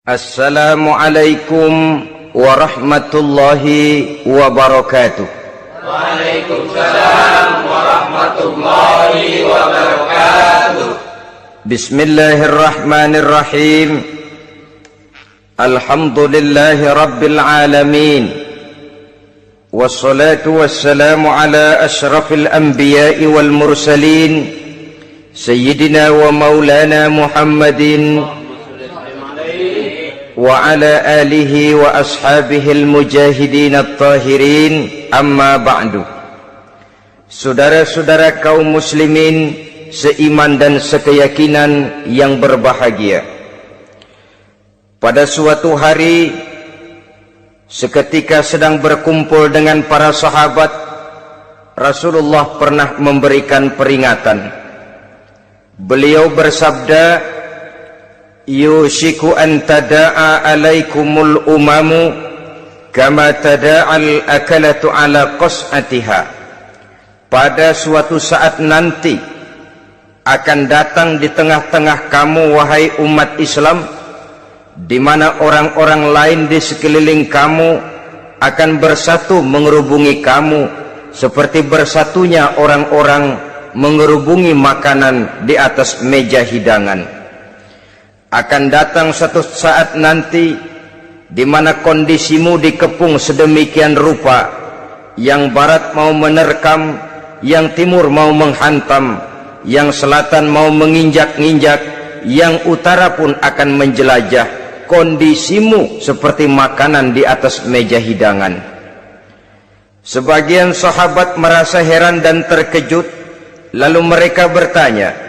Assalamualaikum warahmatullahi wabarakatuh. Waalaikumsalam warahmatullahi wabarakatuh. Bismillahirrahmanirrahim. Alhamdulillahi rabbil alamin. Wassalatu wassalamu ala ashrafil anbiya'i wal mursalin, Sayyidina wa maulana Muhammadin wa ala alihi wa ashabihi al-mujahidin at-tahirin, amma ba'du. Saudara-saudara kaum muslimin seiman dan sekeyakinan yang berbahagia, pada suatu hari seketika sedang berkumpul dengan para sahabat, Rasulullah pernah memberikan peringatan. Beliau bersabda, yushiku an tada'a alaikumul umamu kama tada'al akalatu ala qas'atiha. Pada suatu saat nanti akan datang di tengah-tengah kamu, wahai umat Islam, di mana orang-orang lain di sekeliling kamu akan bersatu mengerubungi kamu seperti bersatunya orang-orang mengerubungi makanan di atas meja hidangan. Akan datang suatu saat nanti di mana kondisimu dikepung sedemikian rupa, yang barat mau menerkam, yang timur mau menghantam, yang selatan mau menginjak-injak, yang utara pun akan menjelajah. Kondisimu seperti makanan di atas meja hidangan. Sebagian sahabat merasa heran dan terkejut, lalu mereka bertanya,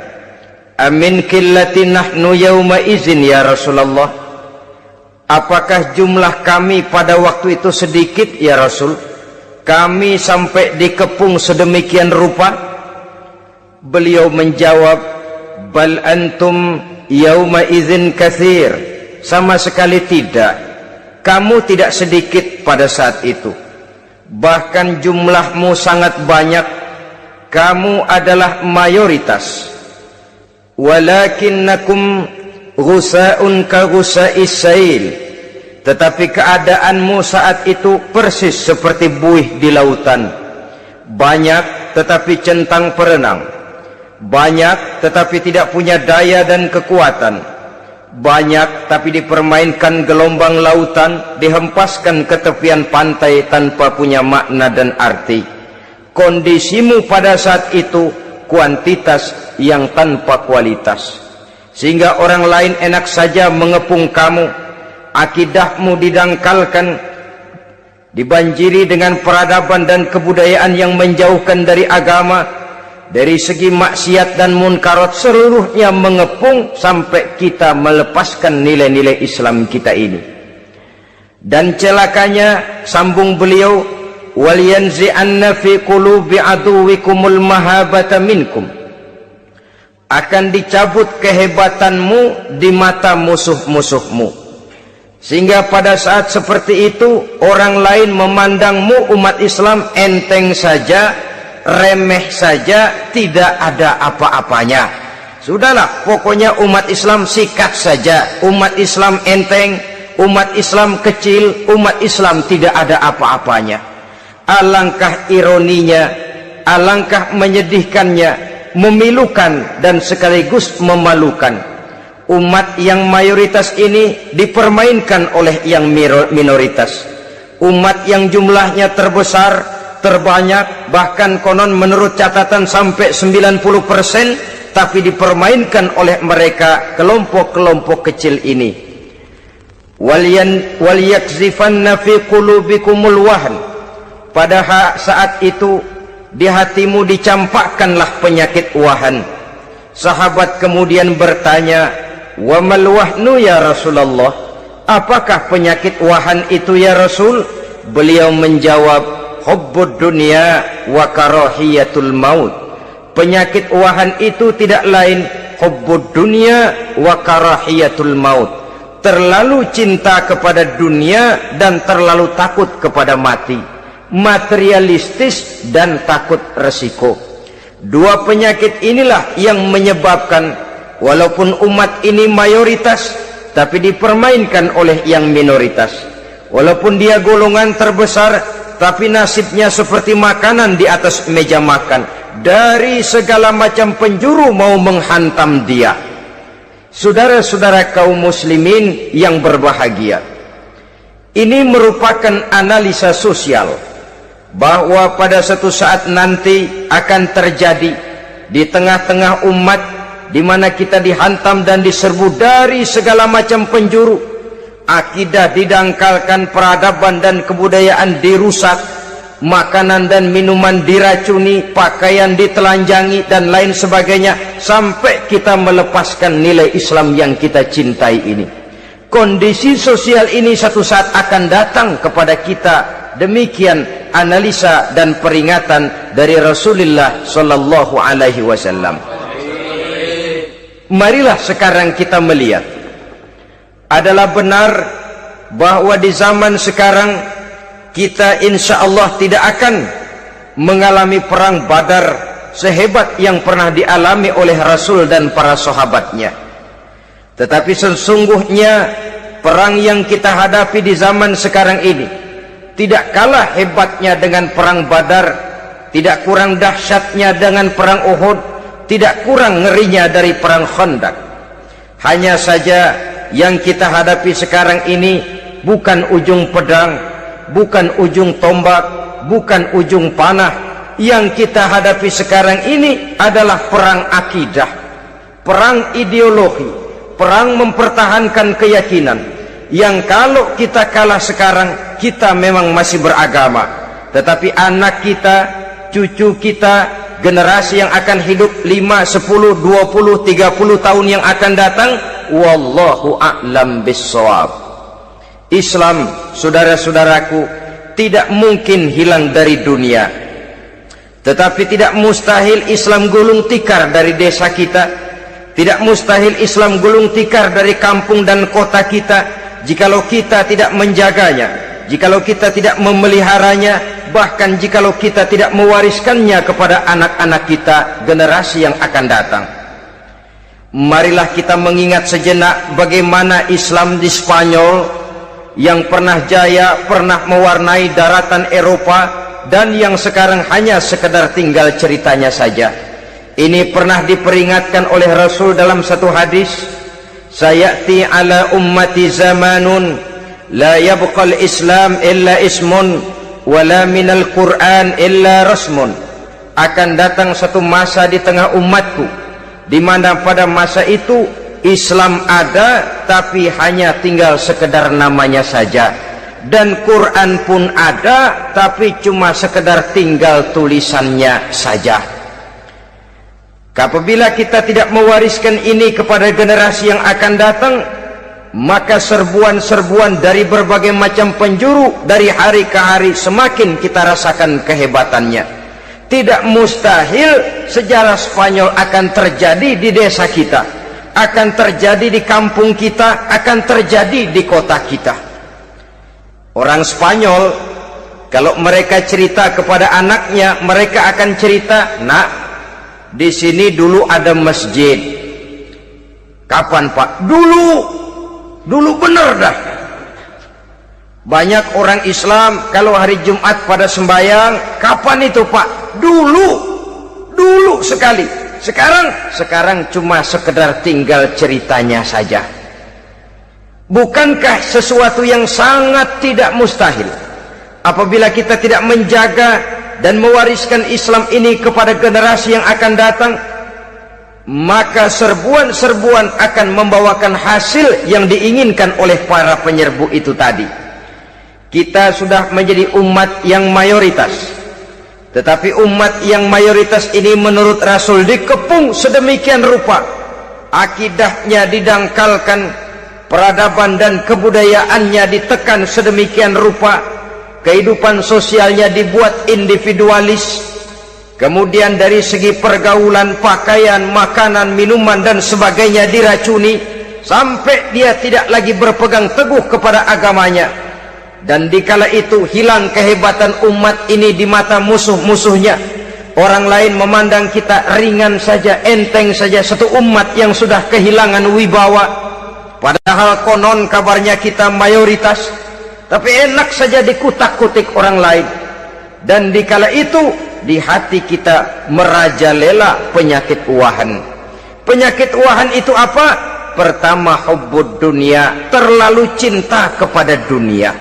amin qillati nahnu yawma izin ya Rasulullah, apakah jumlah kami pada waktu itu sedikit ya Rasul, kami sampai dikepung sedemikian rupa? Beliau menjawab, bal antum yawma izin katsir, sama sekali tidak, kamu tidak sedikit pada saat itu, bahkan jumlahmu sangat banyak, kamu adalah mayoritas. Walakinnakum ghusa'un ka ghusa'is sail, tetapi keadaanmu saat itu persis seperti buih di lautan. Banyak tetapi centang perenang, banyak tetapi tidak punya daya dan kekuatan, banyak tapi dipermainkan gelombang lautan, dihempaskan ke tepian pantai tanpa punya makna dan arti. Kondisimu pada saat itu kuantitas yang tanpa kualitas, sehingga orang lain enak saja mengepung kamu. Akidahmu didangkalkan, dibanjiri dengan peradaban dan kebudayaan yang menjauhkan dari agama. Dari segi maksiat dan munkarat seluruhnya mengepung sampai kita melepaskan nilai-nilai Islam kita ini. Dan celakanya, sambung beliau, wal yanzi'anna fi qulubi aduwikumul mahabata minkum, akan dicabut kehebatanmu di mata musuh-musuhmu, sehingga pada saat seperti itu orang lain memandangmu umat Islam enteng saja, remeh saja, tidak ada apa-apanya. Sudahlah, pokoknya umat Islam sikat saja, umat Islam enteng, umat Islam kecil, umat Islam tidak ada apa-apanya. Alangkah ironinya, alangkah menyedihkannya, memilukan dan sekaligus memalukan. Umat yang mayoritas ini dipermainkan oleh yang minoritas. Umat yang jumlahnya terbesar, terbanyak, bahkan konon menurut catatan sampai 90%, tapi dipermainkan oleh mereka kelompok-kelompok kecil ini. Wal yakzifanna fi qulubikumul wahn, pada saat itu di hatimu dicampakkanlah penyakit wahan. Sahabat kemudian bertanya, wa mal wahnu ya Rasulullah, apakah penyakit wahan itu ya Rasul? Beliau menjawab, hubbud dunya wa karahiyatul maut. Penyakit wahan itu tidak lain hubbud dunya wa karahiyatul maut, terlalu cinta kepada dunia dan terlalu takut kepada mati, materialistis dan takut resiko. Dua penyakit inilah yang menyebabkan walaupun umat ini mayoritas, tapi dipermainkan oleh yang minoritas. Walaupun dia golongan terbesar, tapi nasibnya seperti makanan di atas meja makan. Dari segala macam penjuru mau menghantam dia. Saudara-saudara kaum muslimin yang berbahagia, ini merupakan analisa sosial bahwa pada suatu saat nanti akan terjadi di tengah-tengah umat di mana kita dihantam dan diserbu dari segala macam penjuru. Akidah didangkalkan, peradaban dan kebudayaan dirusak, makanan dan minuman diracuni, pakaian ditelanjangi dan lain sebagainya, sampai kita melepaskan nilai Islam yang kita cintai ini. Kondisi sosial ini satu saat akan datang kepada kita. Demikian analisa dan peringatan dari Rasulullah sallallahu alaihi wasallam. Marilah sekarang kita melihat, adalah benar bahwa di zaman sekarang kita insya Allah tidak akan mengalami perang Badar sehebat yang pernah dialami oleh Rasul dan para sahabatnya. Tetapi sesungguhnya perang yang kita hadapi di zaman sekarang ini tidak kalah hebatnya dengan perang Badar, tidak kurang dahsyatnya dengan perang Uhud, tidak kurang ngerinya dari perang Khandaq. Hanya saja yang kita hadapi sekarang ini bukan ujung pedang, bukan ujung tombak, bukan ujung panah. Yang kita hadapi sekarang ini adalah perang akidah, perang ideologi, perang mempertahankan keyakinan. Yang kalau kita kalah sekarang, kita memang masih beragama, tetapi anak kita, cucu kita, generasi yang akan hidup 5, 10, 20, 30 tahun yang akan datang, wallahu a'lam bissawab. Islam, saudara-saudaraku, tidak mungkin hilang dari dunia, tetapi tidak mustahil Islam gulung tikar dari desa kita, tidak mustahil Islam gulung tikar dari kampung dan kota kita, jikalau kita tidak menjaganya, jikalau kita tidak memeliharanya, bahkan jikalau kita tidak mewariskannya kepada anak-anak kita, generasi yang akan datang. Marilah kita mengingat sejenak bagaimana Islam di Spanyol yang pernah jaya, pernah mewarnai daratan Eropa, dan yang sekarang hanya sekedar tinggal ceritanya saja. Ini pernah diperingatkan oleh Rasul dalam satu hadis, sayati ala ummati zamanun la yabqal Islam illa ismun wala minal Quran illa rasmun. Akan datang satu masa di tengah umatku di mana pada masa itu Islam ada tapi hanya tinggal sekedar namanya saja, dan Quran pun ada tapi cuma sekedar tinggal tulisannya saja. Apabila kita tidak mewariskan ini kepada generasi yang akan datang, maka serbuan-serbuan dari berbagai macam penjuru dari hari ke hari semakin kita rasakan kehebatannya. Tidak mustahil sejarah Spanyol akan terjadi di desa kita, akan terjadi di kampung kita, akan terjadi di kota kita. Orang Spanyol kalau mereka cerita kepada anaknya, mereka akan cerita, "Nak, di sini dulu ada masjid." "Kapan, Pak?" Dulu bener dah. Banyak orang Islam kalau hari Jumat pada sembahyang, "Kapan itu, Pak?" Dulu sekali. Sekarang cuma sekedar tinggal ceritanya saja. Bukankah sesuatu yang sangat tidak mustahil apabila kita tidak menjaga dan mewariskan Islam ini kepada generasi yang akan datang, maka serbuan-serbuan akan membawakan hasil yang diinginkan oleh para penyerbu itu tadi. Kita sudah menjadi umat yang mayoritas, tetapi umat yang mayoritas ini menurut Rasul dikepung sedemikian rupa, akidahnya didangkalkan, peradaban dan kebudayaannya ditekan sedemikian rupa, kehidupan sosialnya dibuat individualis, kemudian dari segi pergaulan, pakaian, makanan, minuman dan sebagainya diracuni, sampai dia tidak lagi berpegang teguh kepada agamanya. Dan dikala itu hilang kehebatan umat ini di mata musuh-musuhnya. Orang lain memandang kita ringan saja, enteng saja, satu umat yang sudah kehilangan wibawa. padahal konon kabarnya kita mayoritas, tapi enak saja dikutak-kutik orang lain. Dan dikala itu di hati kita merajalela penyakit uahan. Penyakit uahan itu apa? Pertama, hubbud dunia, terlalu cinta kepada dunia.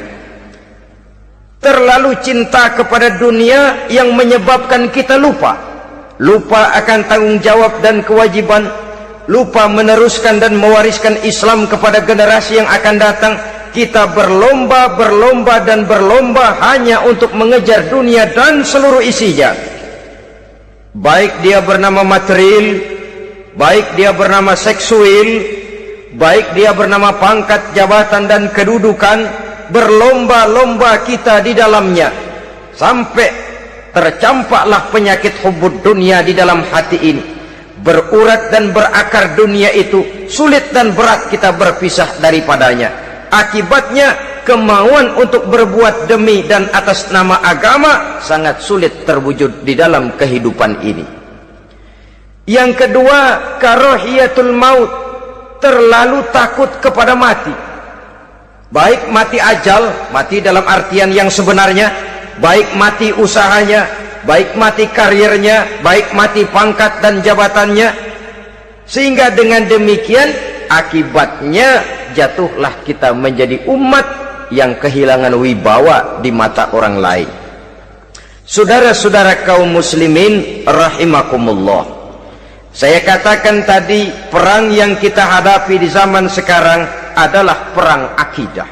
Terlalu cinta kepada dunia yang menyebabkan kita lupa akan tanggung jawab dan kewajiban, lupa meneruskan dan mewariskan Islam kepada generasi yang akan datang. Kita berlomba hanya untuk mengejar dunia dan seluruh isinya, baik dia bernama material, baik dia bernama seksual, baik dia bernama pangkat, jabatan dan kedudukan. Berlomba-lomba kita di dalamnya sampai tercampaklah penyakit hubbud dunia di dalam hati ini. Berurat dan berakar dunia itu, sulit dan berat kita berpisah daripadanya. Akibatnya kemauan untuk berbuat demi dan atas nama agama sangat sulit terwujud di dalam kehidupan ini. Yang kedua, karahiyatul maut, terlalu takut kepada mati. Baik mati ajal, mati dalam artian yang sebenarnya, baik mati usahanya, baik mati karirnya, baik mati pangkat dan jabatannya. Sehingga dengan demikian akibatnya jatuhlah kita menjadi umat yang kehilangan wibawa di mata orang lain. Saudara-saudara kaum muslimin rahimakumullah, saya katakan tadi, perang yang kita hadapi di zaman sekarang adalah perang akidah.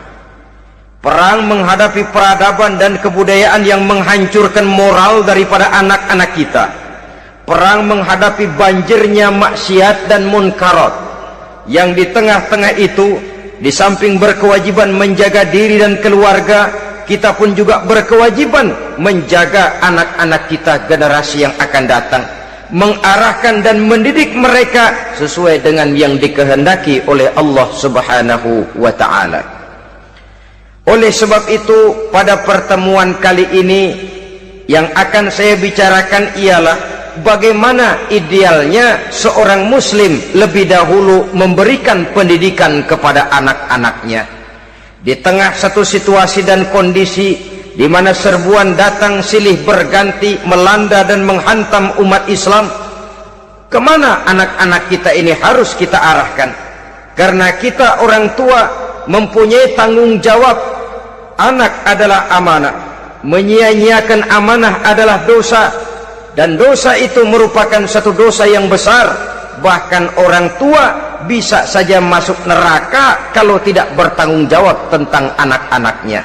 Perang menghadapi peradaban dan kebudayaan yang menghancurkan moral daripada anak-anak kita. Perang menghadapi banjirnya maksiat dan munkarat, yang di tengah-tengah itu, di samping berkewajiban menjaga diri dan keluarga, kita pun juga berkewajiban menjaga anak-anak kita, generasi yang akan datang, mengarahkan dan mendidik mereka sesuai dengan yang dikehendaki oleh Allah Subhanahu wa ta'ala. Oleh sebab itu, pada pertemuan kali ini yang akan saya bicarakan ialah bagaimana idealnya seorang muslim lebih dahulu memberikan pendidikan kepada anak-anaknya. Di tengah satu situasi dan kondisi di mana serbuan datang silih berganti melanda dan menghantam umat Islam, kemana anak-anak kita ini harus kita arahkan? Karena kita orang tua mempunyai tanggung jawab. Anak adalah amanah, menyia-nyiakan amanah adalah dosa, dan dosa itu merupakan satu dosa yang besar. Bahkan orang tua bisa saja masuk neraka kalau tidak bertanggung jawab tentang anak-anaknya.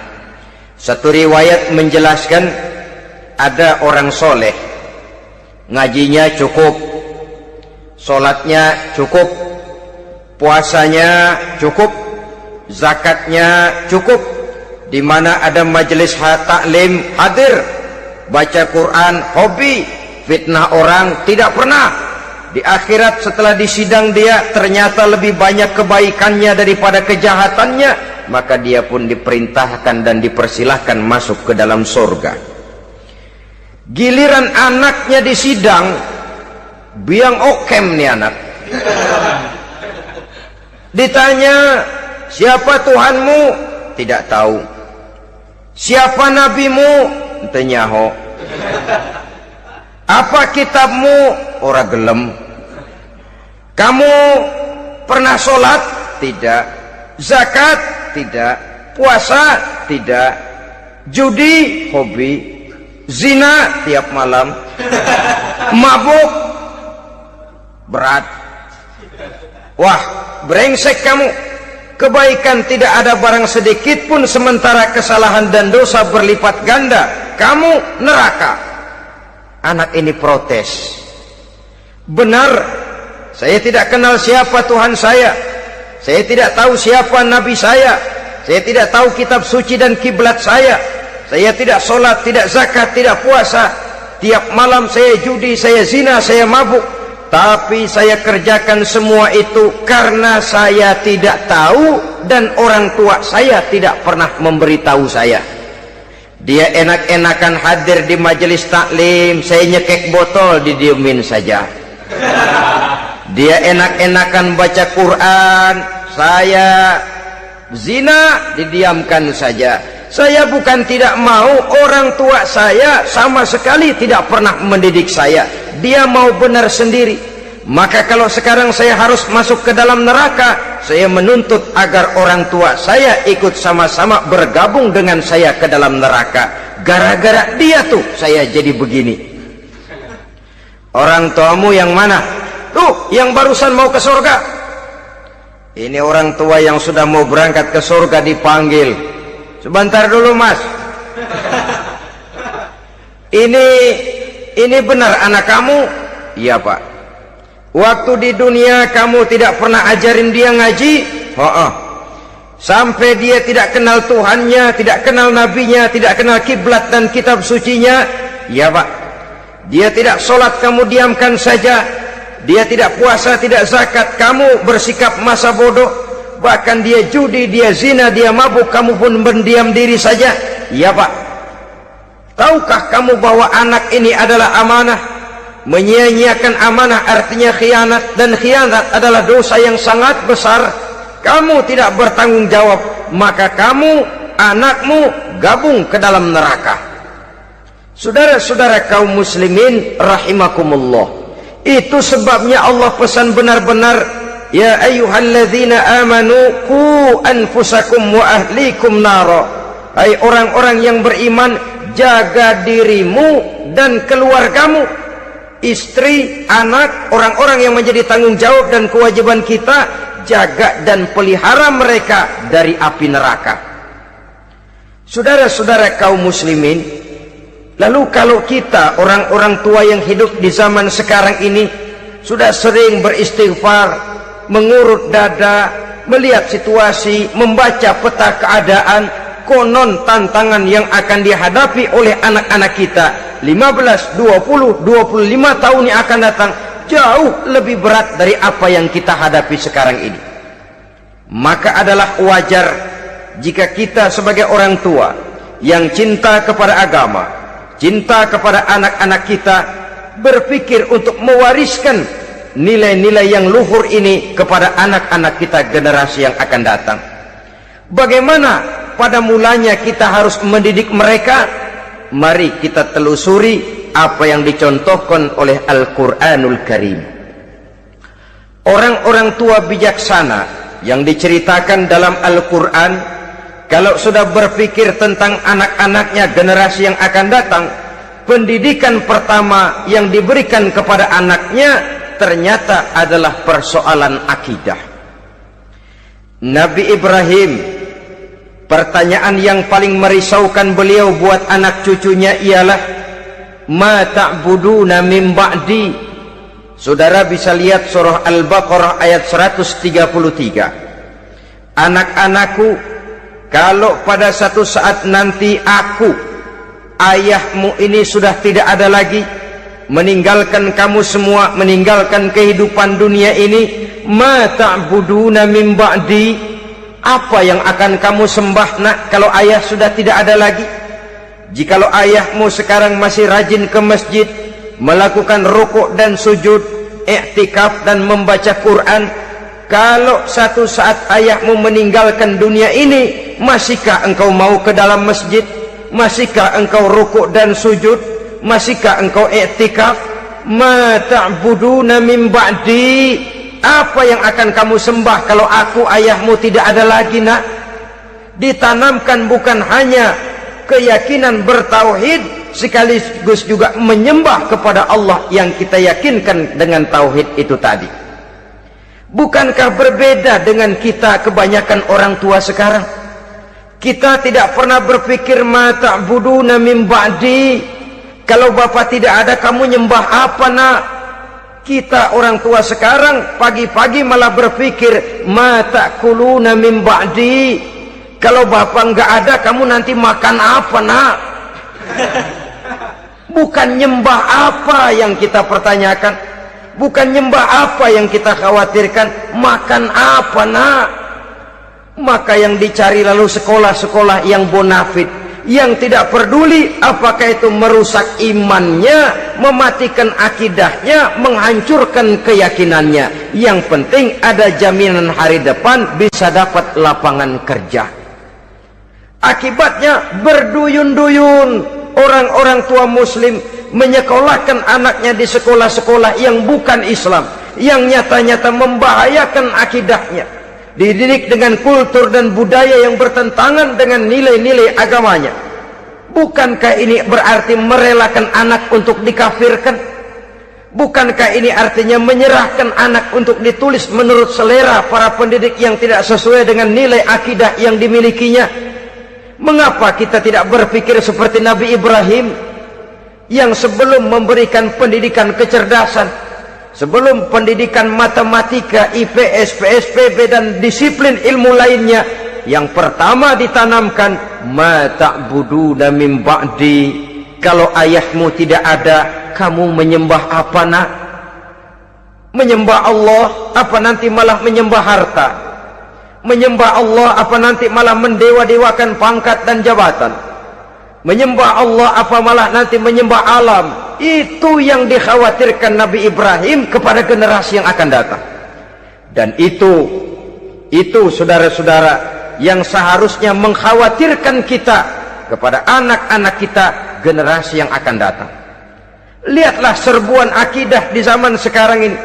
Satu riwayat menjelaskan, ada orang soleh, ngajinya cukup, sholatnya cukup, puasanya cukup, zakatnya cukup, di mana ada majelis taklim hadir, baca Quran hobi, fitnah orang tidak pernah. Di akhirat setelah disidang dia ternyata lebih banyak kebaikannya daripada kejahatannya, maka dia pun diperintahkan dan dipersilahkan masuk ke dalam surga. Giliran anaknya disidang, biang okem nih anak. Ditanya, siapa Tuhanmu? Tidak tahu. Siapa nabimu? Ente nyaho. Apa kitabmu? Ora gelem. Kamu pernah sholat? Tidak. Zakat? Tidak. Puasa? Tidak. Judi? Hobi. Zina? Tiap malam. Mabuk? Berat. Wah, brengsek kamu. Kebaikan tidak ada barang sedikit pun, sementara kesalahan dan dosa berlipat ganda. Kamu neraka. Anak ini protes. Benar, saya tidak kenal siapa Tuhan saya. Saya tidak tahu siapa Nabi saya. Saya tidak tahu kitab suci dan kiblat saya. Saya tidak sholat, tidak zakat, tidak puasa. Tiap malam saya judi, saya zina, saya mabuk. Tapi saya kerjakan semua itu karena saya tidak tahu dan orang tua saya tidak pernah memberitahu saya. Dia enak-enakan hadir di majelis taklim, saya nyekek botol, didiemin saja. Dia enak-enakan baca Quran, saya zina, didiamkan saja. Saya bukan tidak mau, orang tua saya sama sekali tidak pernah mendidik saya. Dia mau benar sendiri. Maka kalau sekarang saya harus masuk ke dalam neraka, saya menuntut agar orang tua saya ikut sama-sama bergabung dengan saya ke dalam neraka. Gara-gara dia tuh saya jadi begini. Orang tuamu yang mana? Tuh, yang barusan mau ke surga. Ini orang tua yang sudah mau berangkat ke surga dipanggil. Sebentar dulu, Mas. Ini benar anak kamu? Iya, Pak. Waktu di dunia kamu tidak pernah ajarin dia ngaji? Sampai dia tidak kenal Tuhannya, tidak kenal nabinya, tidak kenal kiblat dan kitab sucinya? Ya, Pak. Dia tidak sholat, kamu diamkan saja. Dia tidak puasa, tidak zakat, kamu bersikap masa bodoh. Bahkan dia judi, dia zina, dia mabuk, kamu pun berdiam diri saja. Ya, Pak. Tahukah kamu bahwa anak ini adalah amanah? Menyia-nyiakan amanah artinya khianat, dan khianat adalah dosa yang sangat besar. Kamu tidak bertanggung jawab, maka kamu, anakmu gabung ke dalam neraka. Saudara-saudara kaum muslimin rahimakumullah, itu sebabnya Allah pesan benar-benar, ya ayyuhalladzina amanu qu anfusakum wa ahlikum nara. Hai orang-orang yang beriman, jaga dirimu dan keluargamu, istri, anak, orang-orang yang menjadi tanggung jawab dan kewajiban kita, jaga dan pelihara mereka dari api neraka. Saudara-saudara kaum muslimin, lalu kalau kita orang-orang tua yang hidup di zaman sekarang ini sudah sering beristighfar, mengurut dada, melihat situasi, membaca peta keadaan, konon tantangan yang akan dihadapi oleh anak-anak kita 15, 20, 25 tahun yang akan datang jauh lebih berat dari apa yang kita hadapi sekarang ini. Maka adalah wajar jika kita sebagai orang tua yang cinta kepada agama, cinta kepada anak-anak kita, berpikir untuk mewariskan nilai-nilai yang luhur ini kepada anak-anak kita generasi yang akan datang. Bagaimana pada mulanya kita harus mendidik mereka? Mari kita telusuri apa yang dicontohkan oleh Al-Quranul Karim. Orang-orang tua bijaksana yang diceritakan dalam Al-Quran, kalau sudah berpikir tentang anak-anaknya generasi yang akan datang, pendidikan pertama yang diberikan kepada anaknya ternyata adalah persoalan akidah. Nabi Ibrahim, pertanyaan yang paling merisaukan beliau buat anak cucunya ialah, ma ta'buduna min ba'di. Saudara bisa lihat surah Al-Baqarah ayat 133. Anak-anakku, kalau pada satu saat nanti aku, ayahmu ini sudah tidak ada lagi, meninggalkan kamu semua, meninggalkan kehidupan dunia ini, ma ta'buduna min ba'di, apa yang akan kamu sembah nak kalau ayah sudah tidak ada lagi? Jikalau ayahmu sekarang masih rajin ke masjid, melakukan rukuk dan sujud, i'tikaf dan membaca Quran, kalau satu saat ayahmu meninggalkan dunia ini, masihkah engkau mau ke dalam masjid? Masihkah engkau rukuk dan sujud? Masihkah engkau i'tikaf? Ma ta'buduna min ba'di, apa yang akan kamu sembah kalau aku ayahmu tidak ada lagi nak? Ditanamkan bukan hanya keyakinan bertauhid, sekaligus juga menyembah kepada Allah yang kita yakinkan dengan tauhid itu tadi. Bukankah berbeda dengan kita kebanyakan orang tua sekarang? Kita tidak pernah berpikir ma ta'buduna min ba'di, kalau bapak tidak ada kamu nyembah apa nak? Kita orang tua sekarang pagi-pagi malah berpikir ma ta'kuluna min ba'di, kalau bapak enggak ada kamu nanti makan apa nak? Bukan nyembah apa yang kita pertanyakan, bukan nyembah apa yang kita khawatirkan, makan apa nak? Maka yang dicari lalu sekolah-sekolah yang bonafit, yang tidak peduli apakah itu merusak imannya, mematikan akidahnya, menghancurkan keyakinannya. Yang penting ada jaminan hari depan bisa dapat lapangan kerja. Akibatnya berduyun-duyun orang-orang tua muslim menyekolahkan anaknya di sekolah-sekolah yang bukan Islam, yang nyata-nyata membahayakan akidahnya, dididik dengan kultur dan budaya yang bertentangan dengan nilai-nilai agamanya. Bukankah ini berarti merelakan anak untuk dikafirkan? Bukankah ini artinya menyerahkan anak untuk ditulis menurut selera para pendidik yang tidak sesuai dengan nilai akidah yang dimilikinya? Mengapa kita tidak berpikir seperti Nabi Ibrahim yang sebelum memberikan pendidikan kecerdasan, sebelum pendidikan matematika, IPS, PSPB dan disiplin ilmu lainnya, yang pertama ditanamkan, ma ta'buduna min ba'di, kalau ayahmu tidak ada, kamu menyembah apa nak? Menyembah Allah, apa nanti malah menyembah harta? Menyembah Allah, apa nanti malah mendewa-dewakan pangkat dan jabatan? Menyembah Allah, apa malah nanti menyembah alam? Itu yang dikhawatirkan Nabi Ibrahim kepada generasi yang akan datang. Dan itu saudara-saudara, yang seharusnya mengkhawatirkan kita kepada anak-anak kita, generasi yang akan datang. Lihatlah serbuan akidah di zaman sekarang ini.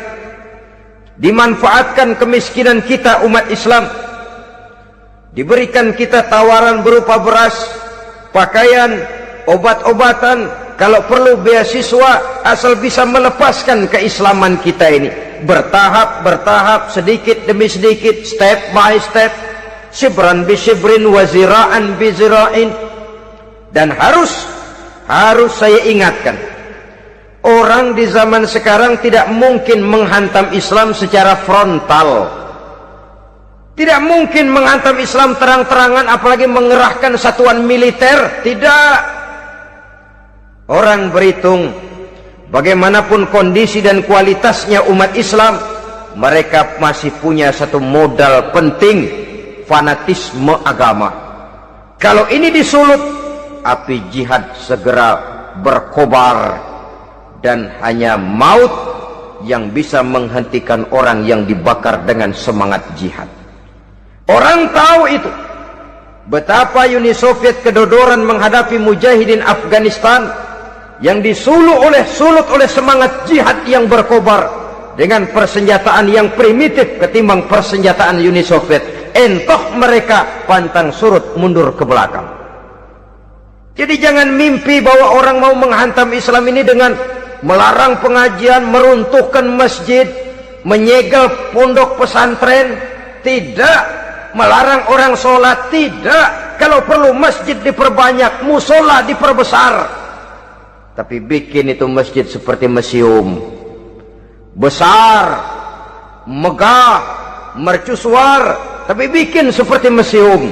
Dimanfaatkan kemiskinan kita umat Islam. Diberikan kita tawaran berupa beras, pakaian, obat-obatan, kalau perlu beasiswa, asal bisa melepaskan keislaman kita ini. Bertahap, sedikit demi sedikit, step by step, shibran bi shibrin wa zira'an bi zira'in. Dan harus saya ingatkan, orang di zaman sekarang tidak mungkin menghantam Islam secara frontal. Tidak mungkin menghantam Islam terang-terangan, apalagi mengerahkan satuan militer. Tidak. Orang berhitung bagaimanapun kondisi dan kualitasnya umat Islam, mereka masih punya satu modal penting, fanatisme agama. Kalau ini disulut, api jihad segera berkobar, dan hanya maut yang bisa menghentikan orang yang dibakar dengan semangat jihad. Orang tahu itu. Betapa Uni Soviet kedodoran menghadapi mujahidin Afghanistan yang disulut oleh semangat jihad yang berkobar dengan persenjataan yang primitif ketimbang persenjataan Uni Soviet. Entah mereka pantang surut mundur ke belakang. Jadi jangan mimpi bahwa orang mau menghantam Islam ini dengan melarang pengajian, meruntuhkan masjid, menyegel pondok pesantren. Tidak. Melarang orang sholat, tidak. Kalau perlu masjid diperbanyak, musola diperbesar. Tapi bikin itu masjid seperti museum, besar, megah, mercusuar, tapi bikin seperti museum.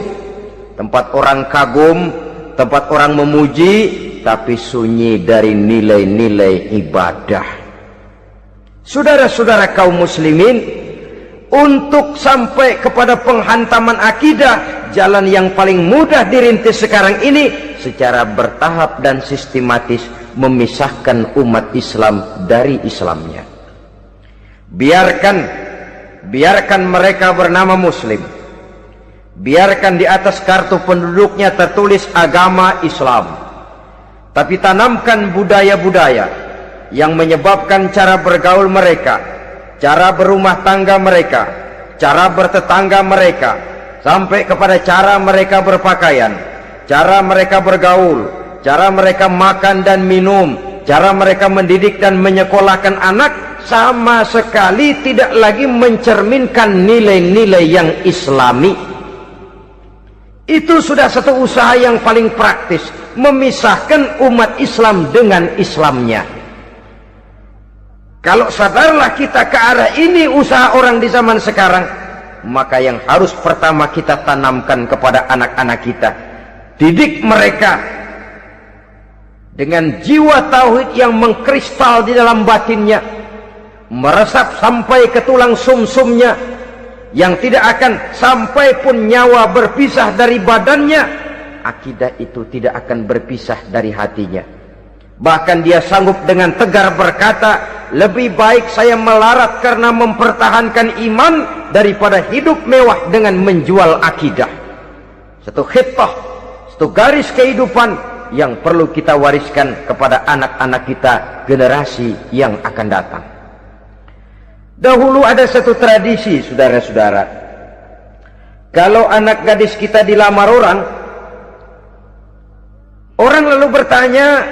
Tempat orang kagum, tempat orang memuji, tapi sunyi dari nilai-nilai ibadah. Saudara-saudara kaum muslimin, untuk sampai kepada penghantaman akidah, jalan yang paling mudah dirintis sekarang ini secara bertahap dan sistematis, memisahkan umat Islam dari Islamnya. Biarkan mereka bernama Muslim. Biarkan di atas kartu penduduknya tertulis agama Islam. Tapi tanamkan budaya-budaya yang menyebabkan cara bergaul mereka, cara berumah tangga mereka, cara bertetangga mereka, sampai kepada cara mereka berpakaian, cara mereka bergaul, cara mereka makan dan minum, cara mereka mendidik dan menyekolahkan anak, sama sekali tidak lagi mencerminkan nilai-nilai yang Islami. Itu sudah satu usaha yang paling praktis, memisahkan umat Islam dengan Islamnya. Kalau sadarlah kita ke arah ini usaha orang di zaman sekarang, maka yang harus pertama kita tanamkan kepada anak-anak kita, didik mereka dengan jiwa tauhid yang mengkristal di dalam batinnya, meresap sampai ke tulang sumsumnya, yang tidak akan sampai pun nyawa berpisah dari badannya, akidah itu tidak akan berpisah dari hatinya. Bahkan dia sanggup dengan tegar berkata, lebih baik saya melarat karena mempertahankan iman daripada hidup mewah dengan menjual akidah. Satu khitah, satu garis kehidupan yang perlu kita wariskan kepada anak-anak kita, generasi yang akan datang. Dahulu ada satu tradisi, saudara-saudara. Kalau anak gadis kita dilamar orang lalu bertanya,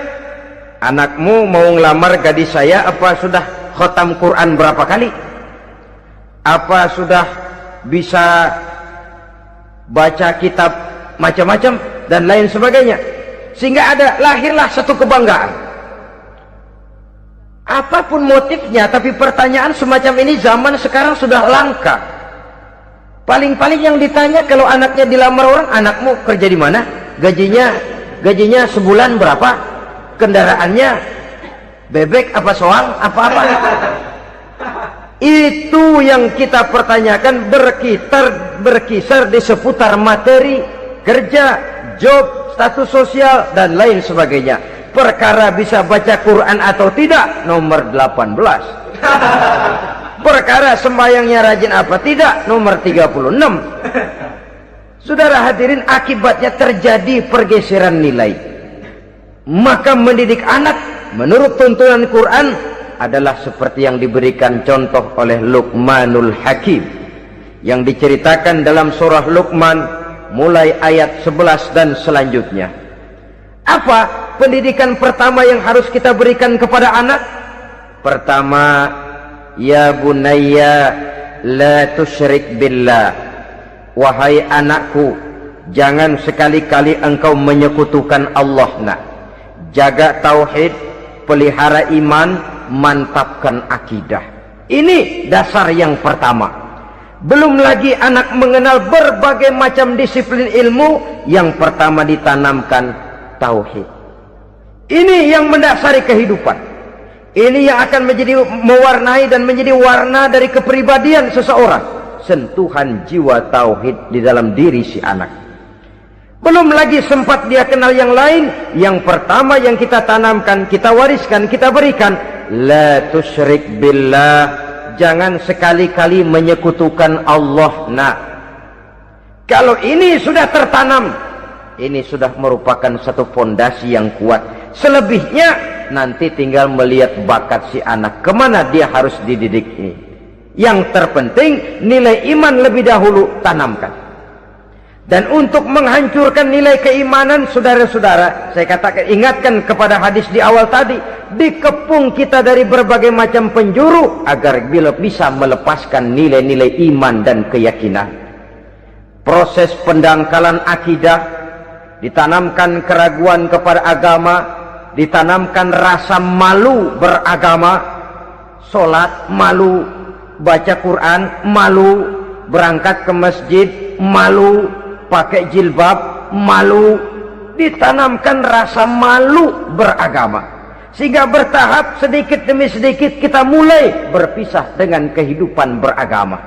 anakmu mau ngelamar gadis saya, apa sudah khatam Quran berapa kali? Apa sudah bisa baca kitab macam-macam dan lain sebagainya? Sehingga lahirlah satu kebanggaan. Apapun motifnya, tapi pertanyaan semacam ini zaman sekarang sudah langka. Paling-paling yang ditanya kalau anaknya dilamar orang, anakmu kerja di mana? Gajinya sebulan berapa? Kendaraannya bebek apa soal? Apa-apa? Itu yang kita pertanyakan, berkisar di seputar materi, kerja, job, status sosial, dan lain sebagainya. Perkara bisa baca Quran atau tidak, nomor 18. Perkara sembahyangnya rajin apa tidak, nomor 36. Saudara hadirin, akibatnya terjadi pergeseran nilai. Maka mendidik anak menurut tuntunan Quran adalah seperti yang diberikan contoh oleh Luqmanul Hakim, yang diceritakan dalam surah Luqman mulai ayat 11 dan selanjutnya. Apa pendidikan pertama yang harus kita berikan kepada anak? Pertama, ya bunayya la tusyrik billah. Wahai anakku, jangan sekali-kali engkau menyekutukan Allah. Nak, jaga tauhid, pelihara iman, mantapkan akidah. Ini dasar yang pertama. Belum lagi anak mengenal berbagai macam disiplin ilmu, yang pertama ditanamkan tauhid. Ini yang mendasari kehidupan. Ini yang akan menjadi mewarnai dan menjadi warna dari kepribadian seseorang. Sentuhan jiwa tauhid di dalam diri si anak. Belum lagi sempat dia kenal yang lain. Yang pertama yang kita tanamkan, kita wariskan, kita berikan, la tusyrik billah. Jangan sekali-kali menyekutukan Allah. Nah, kalau ini sudah tertanam, ini sudah merupakan satu fondasi yang kuat. Selebihnya nanti tinggal melihat bakat si anak, kemana dia harus dididik ini. Yang terpenting nilai iman lebih dahulu tanamkan. Dan untuk menghancurkan nilai keimanan, saudara-saudara, saya katakan, ingatkan kepada hadis di awal tadi, dikepung kita dari berbagai macam penjuru agar bila bisa melepaskan nilai-nilai iman dan keyakinan. Proses pendangkalan akidah, ditanamkan keraguan kepada agama, ditanamkan rasa malu beragama, sholat malu, baca Quran malu, berangkat ke masjid malu, pakai jilbab malu. Ditanamkan rasa malu beragama, sehingga bertahap sedikit demi sedikit kita mulai berpisah dengan kehidupan beragama.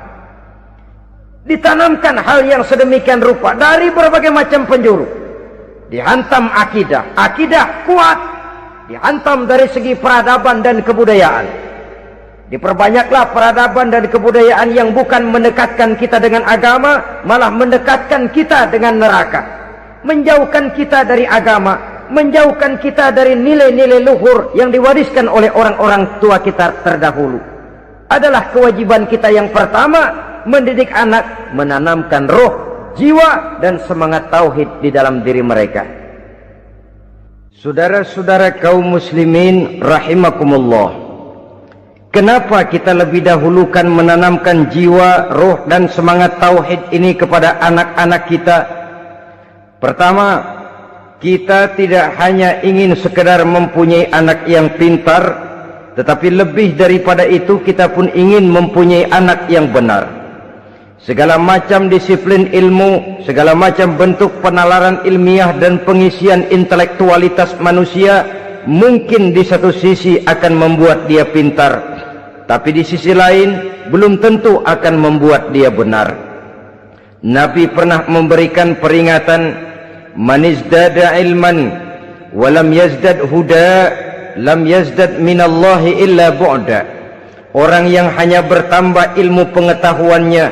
Ditanamkan hal yang sedemikian rupa dari berbagai macam penjuru. Dihantam akidah, akidah kuat, dihantam dari segi peradaban dan kebudayaan. Diperbanyaklah peradaban dan kebudayaan yang bukan mendekatkan kita dengan agama, malah mendekatkan kita dengan neraka. Menjauhkan kita dari agama, menjauhkan kita dari nilai-nilai luhur yang diwariskan oleh orang-orang tua kita terdahulu. Adalah kewajiban kita yang pertama, mendidik anak, menanamkan roh, jiwa, dan semangat tauhid di dalam diri mereka. Saudara-saudara kaum muslimin rahimakumullah, kenapa kita lebih dahulukan menanamkan jiwa, roh, dan semangat tauhid ini kepada anak-anak kita? Pertama, kita tidak hanya ingin sekedar mempunyai anak yang pintar, tetapi lebih daripada itu kita pun ingin mempunyai anak yang benar. Segala macam disiplin ilmu, segala macam bentuk penalaran ilmiah dan pengisian intelektualitas manusia mungkin di satu sisi akan membuat dia pintar, tapi di sisi lain belum tentu akan membuat dia benar. Nabi pernah memberikan peringatan, man izdada ilman walam yazdad huda lam yazdad minallahi illa bu'da. Orang yang hanya bertambah ilmu pengetahuannya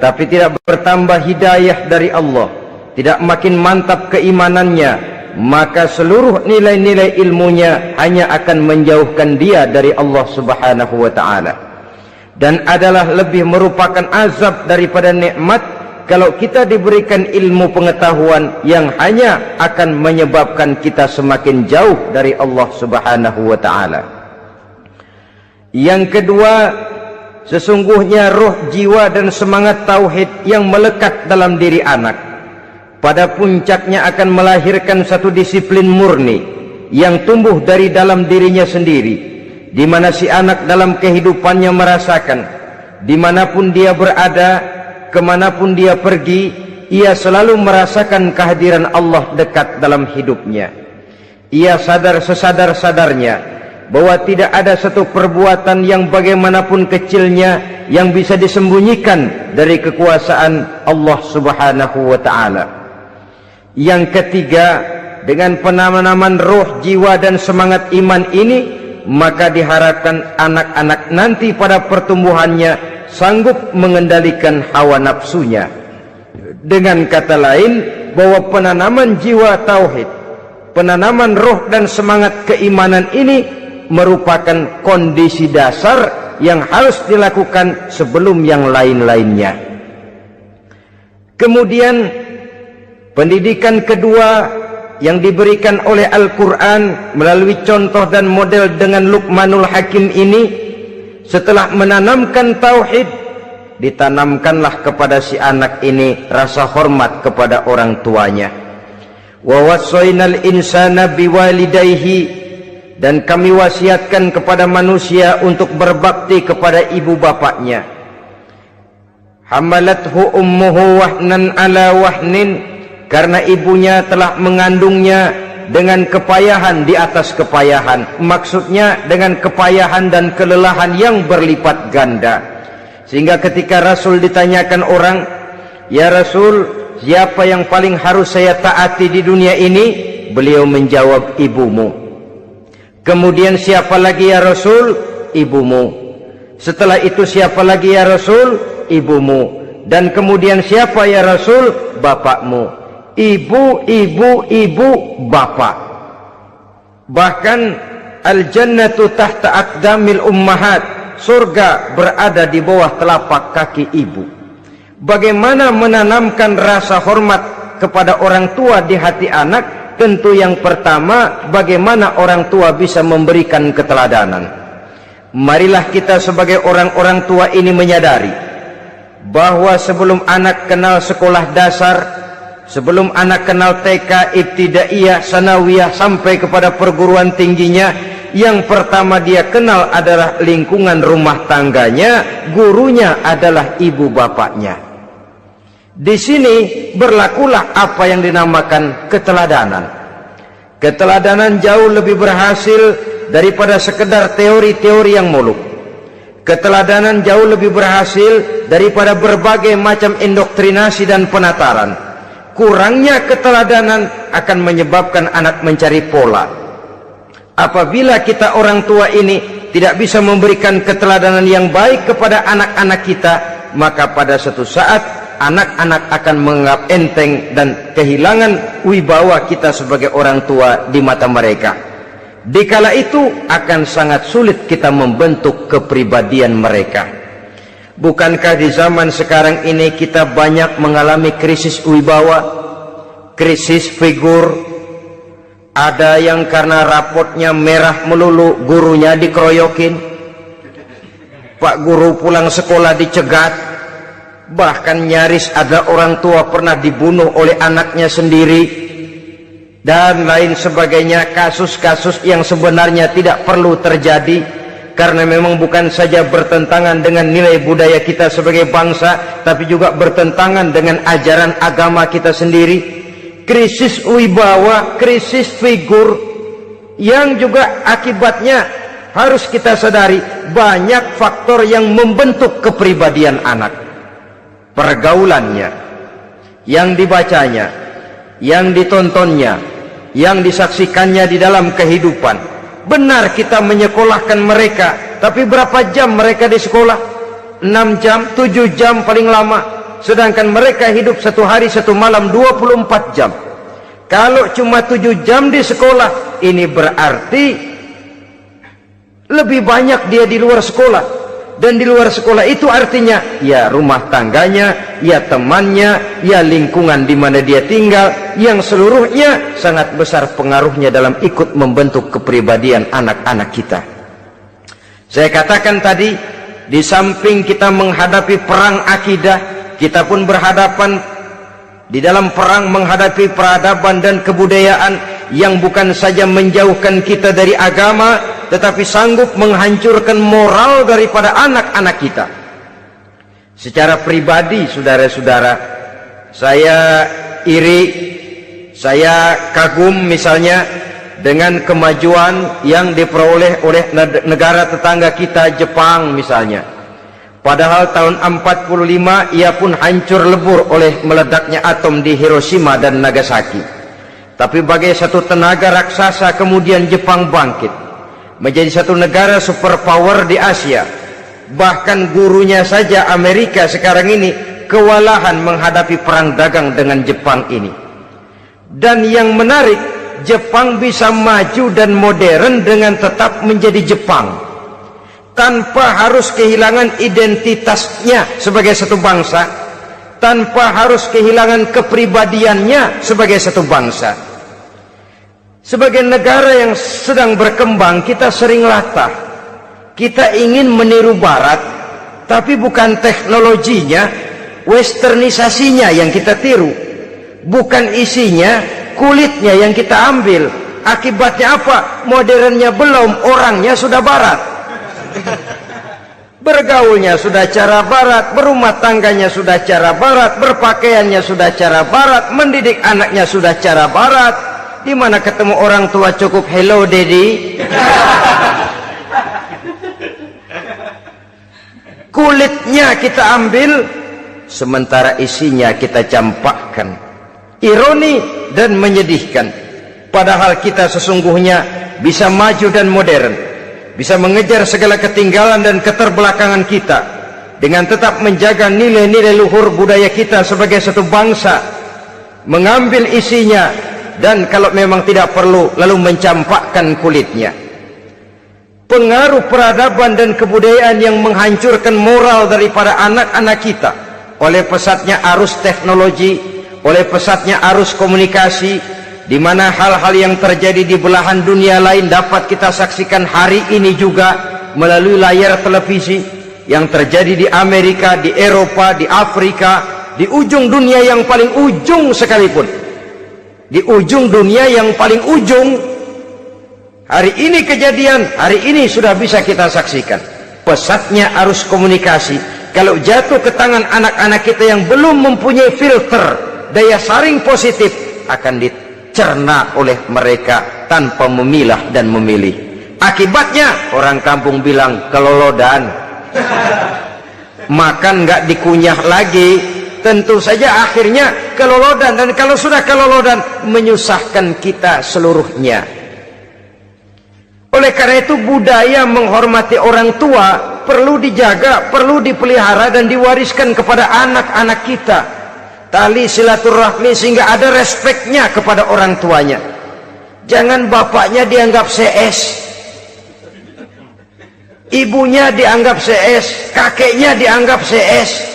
tapi tidak bertambah hidayah dari Allah, tidak makin mantap keimanannya, maka seluruh nilai-nilai ilmunya hanya akan menjauhkan dia dari Allah Subhanahu wa ta'ala. Dan adalah lebih merupakan azab daripada nikmat kalau kita diberikan ilmu pengetahuan yang hanya akan menyebabkan kita semakin jauh dari Allah Subhanahu wa ta'ala. Yang kedua, sesungguhnya roh, jiwa dan semangat tauhid yang melekat dalam diri anak pada puncaknya akan melahirkan satu disiplin murni yang tumbuh dari dalam dirinya sendiri, di mana si anak dalam kehidupannya merasakan dimanapun dia berada, kemanapun dia pergi, ia selalu merasakan kehadiran Allah dekat dalam hidupnya. Ia sadar sesadar-sadarnya bahwa tidak ada satu perbuatan yang bagaimanapun kecilnya yang bisa disembunyikan dari kekuasaan Allah Subhanahu wa ta'ala. Yang ketiga, dengan penanaman roh, jiwa dan semangat iman ini, maka diharapkan anak-anak nanti pada pertumbuhannya sanggup mengendalikan hawa nafsunya. Dengan kata lain, bahwa penanaman jiwa tauhid, penanaman roh dan semangat keimanan ini merupakan kondisi dasar yang harus dilakukan sebelum yang lain-lainnya. Kemudian pendidikan kedua yang diberikan oleh Al-Quran melalui contoh dan model dengan Luqmanul Hakim ini, setelah menanamkan tauhid, ditanamkanlah kepada si anak ini rasa hormat kepada orang tuanya. Wa wassaynal insana biwalidayhi, dan kami wasiatkan kepada manusia untuk berbakti kepada ibu bapaknya. Hamalathu ummuhu wahnan ala wahnin, karena ibunya telah mengandungnya dengan kepayahan di atas kepayahan, maksudnya dengan kepayahan dan kelelahan yang berlipat ganda. Sehingga ketika Rasul ditanyakan orang, "Ya Rasul, siapa yang paling harus saya taati di dunia ini?" Beliau menjawab, "Ibumu." Kemudian, "Siapa lagi ya Rasul?" "Ibumu." Setelah itu, "Siapa lagi ya Rasul?" "Ibumu." Dan kemudian, "Siapa ya Rasul?" "Bapakmu." Ibu, ibu, ibu, bapak. Bahkan al-jannatu tahta aqdamil ummahat, surga berada di bawah telapak kaki ibu. Bagaimana menanamkan rasa hormat kepada orang tua di hati anak? Tentu yang pertama, bagaimana orang tua bisa memberikan keteladanan. Marilah kita sebagai orang-orang tua ini menyadari bahwa sebelum anak kenal sekolah dasar, sebelum anak kenal TK, ibtidaiyah, sanawiyah sampai kepada perguruan tingginya, yang pertama dia kenal adalah lingkungan rumah tangganya, gurunya adalah ibu bapaknya. Di sini berlakulah apa yang dinamakan keteladanan. Keteladanan jauh lebih berhasil daripada sekedar teori-teori yang muluk. Keteladanan jauh lebih berhasil daripada berbagai macam indoktrinasi dan penataran. Kurangnya keteladanan akan menyebabkan anak mencari pola. Apabila kita orang tua ini tidak bisa memberikan keteladanan yang baik kepada anak-anak kita, maka pada suatu saat anak-anak akan menganggap enteng dan kehilangan wibawa kita sebagai orang tua di mata mereka. Dikala itu akan sangat sulit kita membentuk kepribadian mereka. Bukankah di zaman sekarang ini kita banyak mengalami krisis wibawa, krisis figur? Ada yang karena rapotnya merah melulu, gurunya dikeroyokin. Pak guru pulang sekolah dicegat. Bahkan nyaris ada orang tua pernah dibunuh oleh anaknya sendiri, dan lain sebagainya. Kasus-kasus yang sebenarnya tidak perlu terjadi, karena memang bukan saja bertentangan dengan nilai budaya kita sebagai bangsa, tapi juga bertentangan dengan ajaran agama kita sendiri. Krisis wibawa, krisis figur, yang juga akibatnya harus kita sadari banyak faktor yang membentuk kepribadian anak. Pergaulannya, yang dibacanya, yang ditontonnya, yang disaksikannya di dalam kehidupan, Benar kita menyekolahkan mereka, tapi berapa jam mereka di sekolah? 6 jam, 7 jam paling lama. Sedangkan mereka hidup 1 hari 1 malam 24 jam. Kalau cuma 7 jam di sekolah, ini berarti lebih banyak dia di luar sekolah. Dan di luar sekolah itu artinya ya rumah tangganya, ya temannya, ya lingkungan di mana dia tinggal, yang seluruhnya sangat besar pengaruhnya dalam ikut membentuk kepribadian anak-anak kita. Saya katakan tadi, di samping kita menghadapi perang akidah, kita pun berhadapan di dalam perang menghadapi peradaban dan kebudayaan yang bukan saja menjauhkan kita dari agama, tetapi sanggup menghancurkan moral daripada anak-anak kita. Secara pribadi, saudara-saudara, saya iri, saya kagum misalnya dengan kemajuan yang diperoleh oleh negara tetangga kita, Jepang misalnya. Padahal tahun 45 ia pun hancur lebur oleh meledaknya atom di Hiroshima dan Nagasaki. Tapi bagai satu tenaga raksasa kemudian Jepang bangkit menjadi satu negara superpower di Asia. Bahkan gurunya saja Amerika sekarang ini kewalahan menghadapi perang dagang dengan Jepang ini. Dan yang menarik, Jepang bisa maju dan modern dengan tetap menjadi Jepang, tanpa harus kehilangan identitasnya sebagai satu bangsa, tanpa harus kehilangan kepribadiannya sebagai satu bangsa. Sebagai negara yang sedang berkembang, kita sering latah. Kita ingin meniru Barat, tapi bukan teknologinya, westernisasinya yang kita tiru. Bukan isinya, kulitnya yang kita ambil. Akibatnya apa? Modernnya belum, orangnya sudah Barat. Bergaulnya sudah cara Barat, berumah tangganya sudah cara Barat, berpakaiannya sudah cara Barat, mendidik anaknya sudah cara Barat. Di mana ketemu orang tua cukup hello daddy. Kulitnya kita ambil, sementara isinya kita campakkan. Ironi dan menyedihkan. Padahal kita sesungguhnya bisa maju dan modern, bisa mengejar segala ketinggalan dan keterbelakangan kita dengan tetap menjaga nilai-nilai luhur budaya kita sebagai satu bangsa, mengambil isinya, dan kalau memang tidak perlu lalu mencampakkan kulitnya. Pengaruh peradaban dan kebudayaan yang menghancurkan moral daripada anak-anak kita oleh pesatnya arus teknologi, oleh pesatnya arus komunikasi, di mana hal-hal yang terjadi di belahan dunia lain dapat kita saksikan hari ini juga melalui layar televisi. Yang terjadi di Amerika, di Eropa, di Afrika, di ujung dunia yang paling ujung sekalipun, di ujung dunia yang paling ujung, hari ini kejadian, hari ini sudah bisa kita saksikan. Pesatnya arus komunikasi, kalau jatuh ke tangan anak-anak kita yang belum mempunyai filter, daya saring positif, akan dicerna oleh mereka tanpa memilah dan memilih. Akibatnya, orang kampung bilang kelolodan. Makan nggak dikunyah lagi. Tentu saja akhirnya kelolodan, dan kalau sudah kelolodan menyusahkan kita seluruhnya. Oleh karena itu budaya menghormati orang tua perlu dijaga, perlu dipelihara dan diwariskan kepada anak-anak kita. Tali silaturahmi sehingga ada respeknya kepada orang tuanya. Jangan bapaknya dianggap CS, ibunya dianggap CS, kakeknya dianggap CS.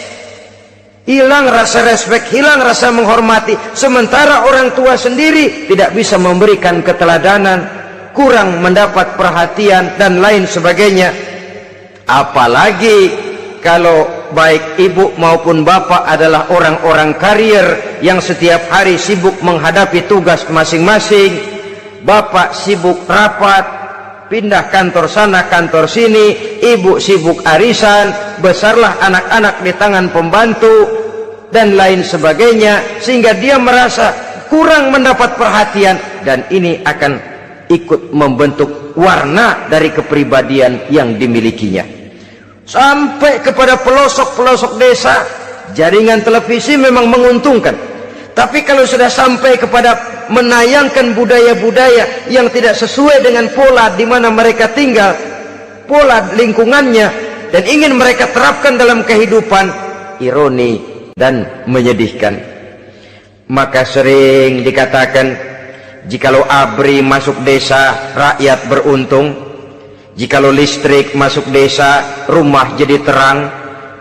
Hilang rasa respek, hilang rasa menghormati. Sementara orang tua sendiri tidak bisa memberikan keteladanan, kurang mendapat perhatian dan lain sebagainya. Apalagi kalau baik ibu maupun bapak adalah orang-orang karier yang setiap hari sibuk menghadapi tugas masing-masing. Bapak sibuk rapat, pindah kantor sana kantor sini, ibu sibuk arisan, besarlah anak-anak di tangan pembantu dan lain sebagainya, sehingga dia merasa kurang mendapat perhatian, dan ini akan ikut membentuk warna dari kepribadian yang dimilikinya. Sampai kepada pelosok-pelosok desa, jaringan televisi memang menguntungkan, tapi kalau sudah sampai kepada menayangkan budaya-budaya yang tidak sesuai dengan pola di mana mereka tinggal, pola lingkungannya, dan ingin mereka terapkan dalam kehidupan, ironi dan menyedihkan. Maka sering dikatakan, jikalau ABRI masuk desa, rakyat beruntung. Jikalau listrik masuk desa, rumah jadi terang.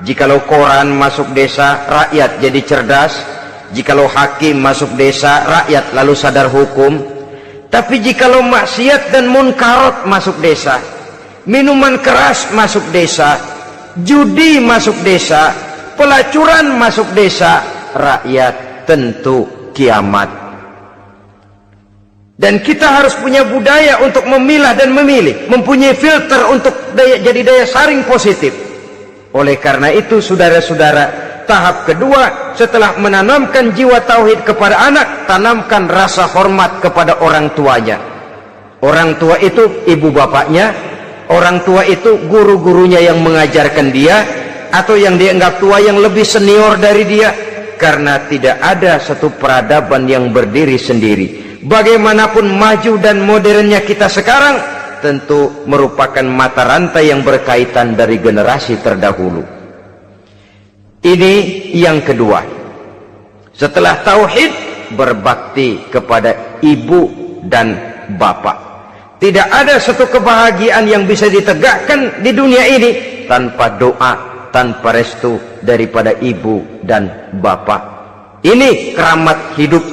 Jikalau koran masuk desa, rakyat jadi cerdas. Jikalau hakim masuk desa, rakyat lalu sadar hukum. Tapi jikalau maksiat dan munkarat masuk desa, minuman keras masuk desa, judi masuk desa, pelacuran masuk desa, rakyat tentu kiamat. Dan kita harus punya budaya untuk memilah dan memilih, mempunyai filter untuk jadi daya saring positif. Oleh karena itu, saudara-saudara, tahap kedua setelah menanamkan jiwa tauhid kepada anak, tanamkan rasa hormat kepada orang tuanya. Orang tua itu ibu bapaknya, orang tua itu guru-gurunya yang mengajarkan dia, atau yang dianggap tua yang lebih senior dari dia. Karena tidak ada satu peradaban yang berdiri sendiri. Bagaimanapun maju dan modernnya kita sekarang, tentu merupakan mata rantai yang berkaitan dari generasi terdahulu. Ini yang kedua. Setelah tauhid, berbakti kepada ibu dan bapak. Tidak ada satu kebahagiaan yang bisa ditegakkan di dunia ini tanpa doa, tanpa restu daripada ibu dan bapak. Ini keramat hidup.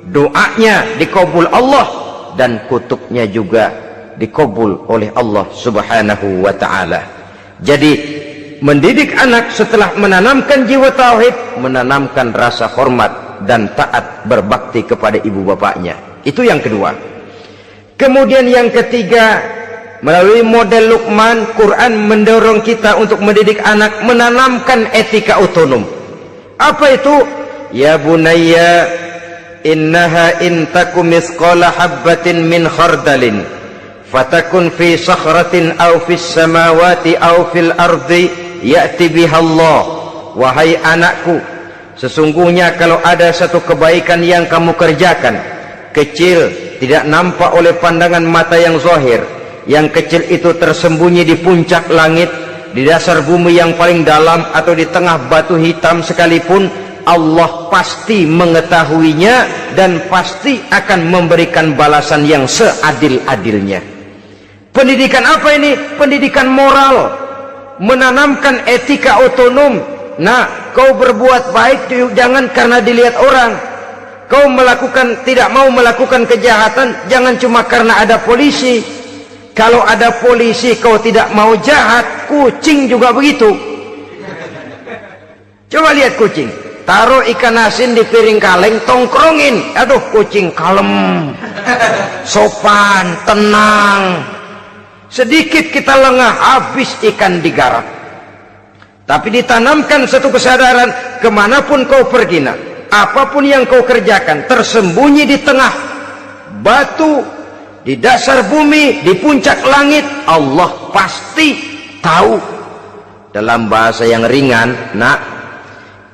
Doanya dikabul Allah dan kutuknya juga dikabul oleh Allah Subhanahu wa ta'ala. Jadi mendidik anak setelah menanamkan jiwa tauhid, menanamkan rasa hormat dan taat berbakti kepada ibu bapaknya. Itu yang kedua. Kemudian yang ketiga, melalui model Luqman, Quran mendorong kita untuk mendidik anak menanamkan etika otonom. Apa itu? Ya bunayya innaha in takum mithqala habbatin min khardalin fatakun fi sakhratin aw fis samawati aw fil ardi ya'ti biha Allah. Wahai anakku, sesungguhnya kalau ada satu kebaikan yang kamu kerjakan, kecil, tidak nampak oleh pandangan mata yang zahir, yang kecil itu tersembunyi di puncak langit, di dasar bumi yang paling dalam, atau di tengah batu hitam sekalipun, Allah pasti mengetahuinya dan pasti akan memberikan balasan yang seadil-adilnya. Pendidikan apa ini? Pendidikan moral, menanamkan etika otonom. Nah, kau berbuat baik jangan karena dilihat orang. Kau tidak mau melakukan kejahatan jangan cuma karena ada polisi. Kalau ada polisi kau tidak mau jahat, kucing juga begitu. Coba lihat kucing, taruh ikan asin di piring kaleng, tongkrongin, aduh kucing kalem, sopan, tenang. Sedikit kita lengah, habis ikan digarap. Tapi ditanamkan satu kesadaran, kemanapun kau pergi, nak, apapun yang kau kerjakan, tersembunyi di tengah batu, di dasar bumi, di puncak langit, Allah pasti tahu. Dalam bahasa yang ringan, nak,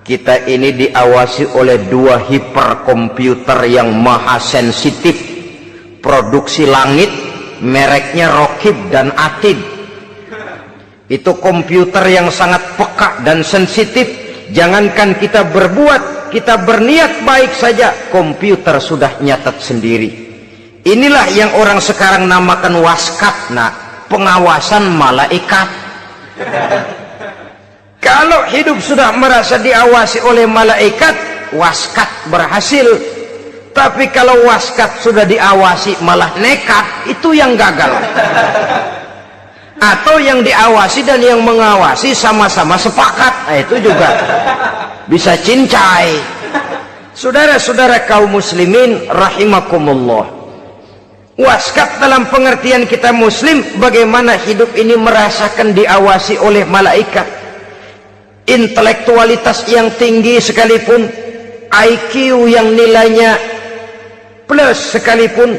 kita ini diawasi oleh dua hiperkomputer yang maha sensitif, produksi langit, mereknya Rokib dan Atid. Itu komputer yang sangat peka dan sensitif. Jangankan kita berbuat, kita berniat baik saja, komputer sudah nyatat sendiri. Inilah yang orang sekarang namakan waskat, nah, pengawasan malaikat. Kalau hidup sudah merasa diawasi oleh malaikat, waskat berhasil. Tapi kalau waskat sudah diawasi malah nekat, itu yang gagal. Atau yang diawasi dan yang mengawasi sama-sama sepakat, nah, itu juga bisa cincai. Saudara-saudara kaum muslimin rahimakumullah, waskat dalam pengertian kita muslim, bagaimana hidup ini merasakan diawasi oleh malaikat. Intelektualitas yang tinggi sekalipun, IQ yang nilainya plus sekalipun,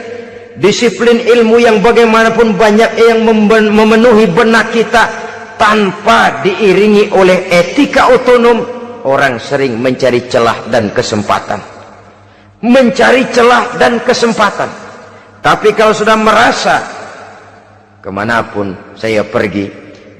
disiplin ilmu yang bagaimanapun banyak yang memenuhi benak kita, tanpa diiringi oleh etika otonom, orang sering mencari celah dan kesempatan. mencari celah dan kesempatan. Tapi kalau sudah merasa kemanapun saya pergi,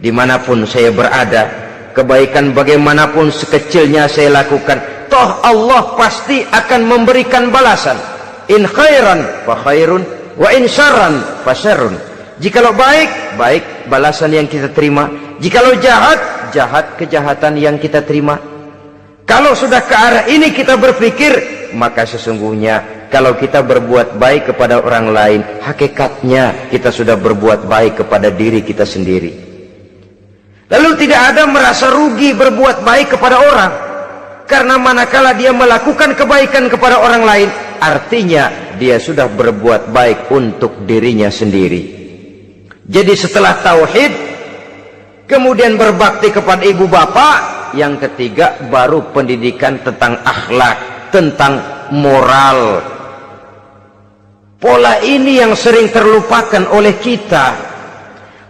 dimanapun saya berada, kebaikan bagaimanapun sekecilnya saya lakukan, toh Allah pasti akan memberikan balasan. In khairan fa khairun, wa in syarran fa syarrun. Jikalau baik, baik balasan yang kita terima. Jikalau jahat, jahat kejahatan yang kita terima. Kalau sudah ke arah ini kita berpikir, maka sesungguhnya kalau kita berbuat baik kepada orang lain, hakikatnya kita sudah berbuat baik kepada diri kita sendiri. Lalu tidak ada merasa rugi berbuat baik kepada orang, karena manakala dia melakukan kebaikan kepada orang lain, artinya dia sudah berbuat baik untuk dirinya sendiri. Jadi setelah tauhid, kemudian berbakti kepada ibu bapak, yang ketiga baru pendidikan tentang akhlak, tentang moral. Pola ini yang sering terlupakan oleh kita,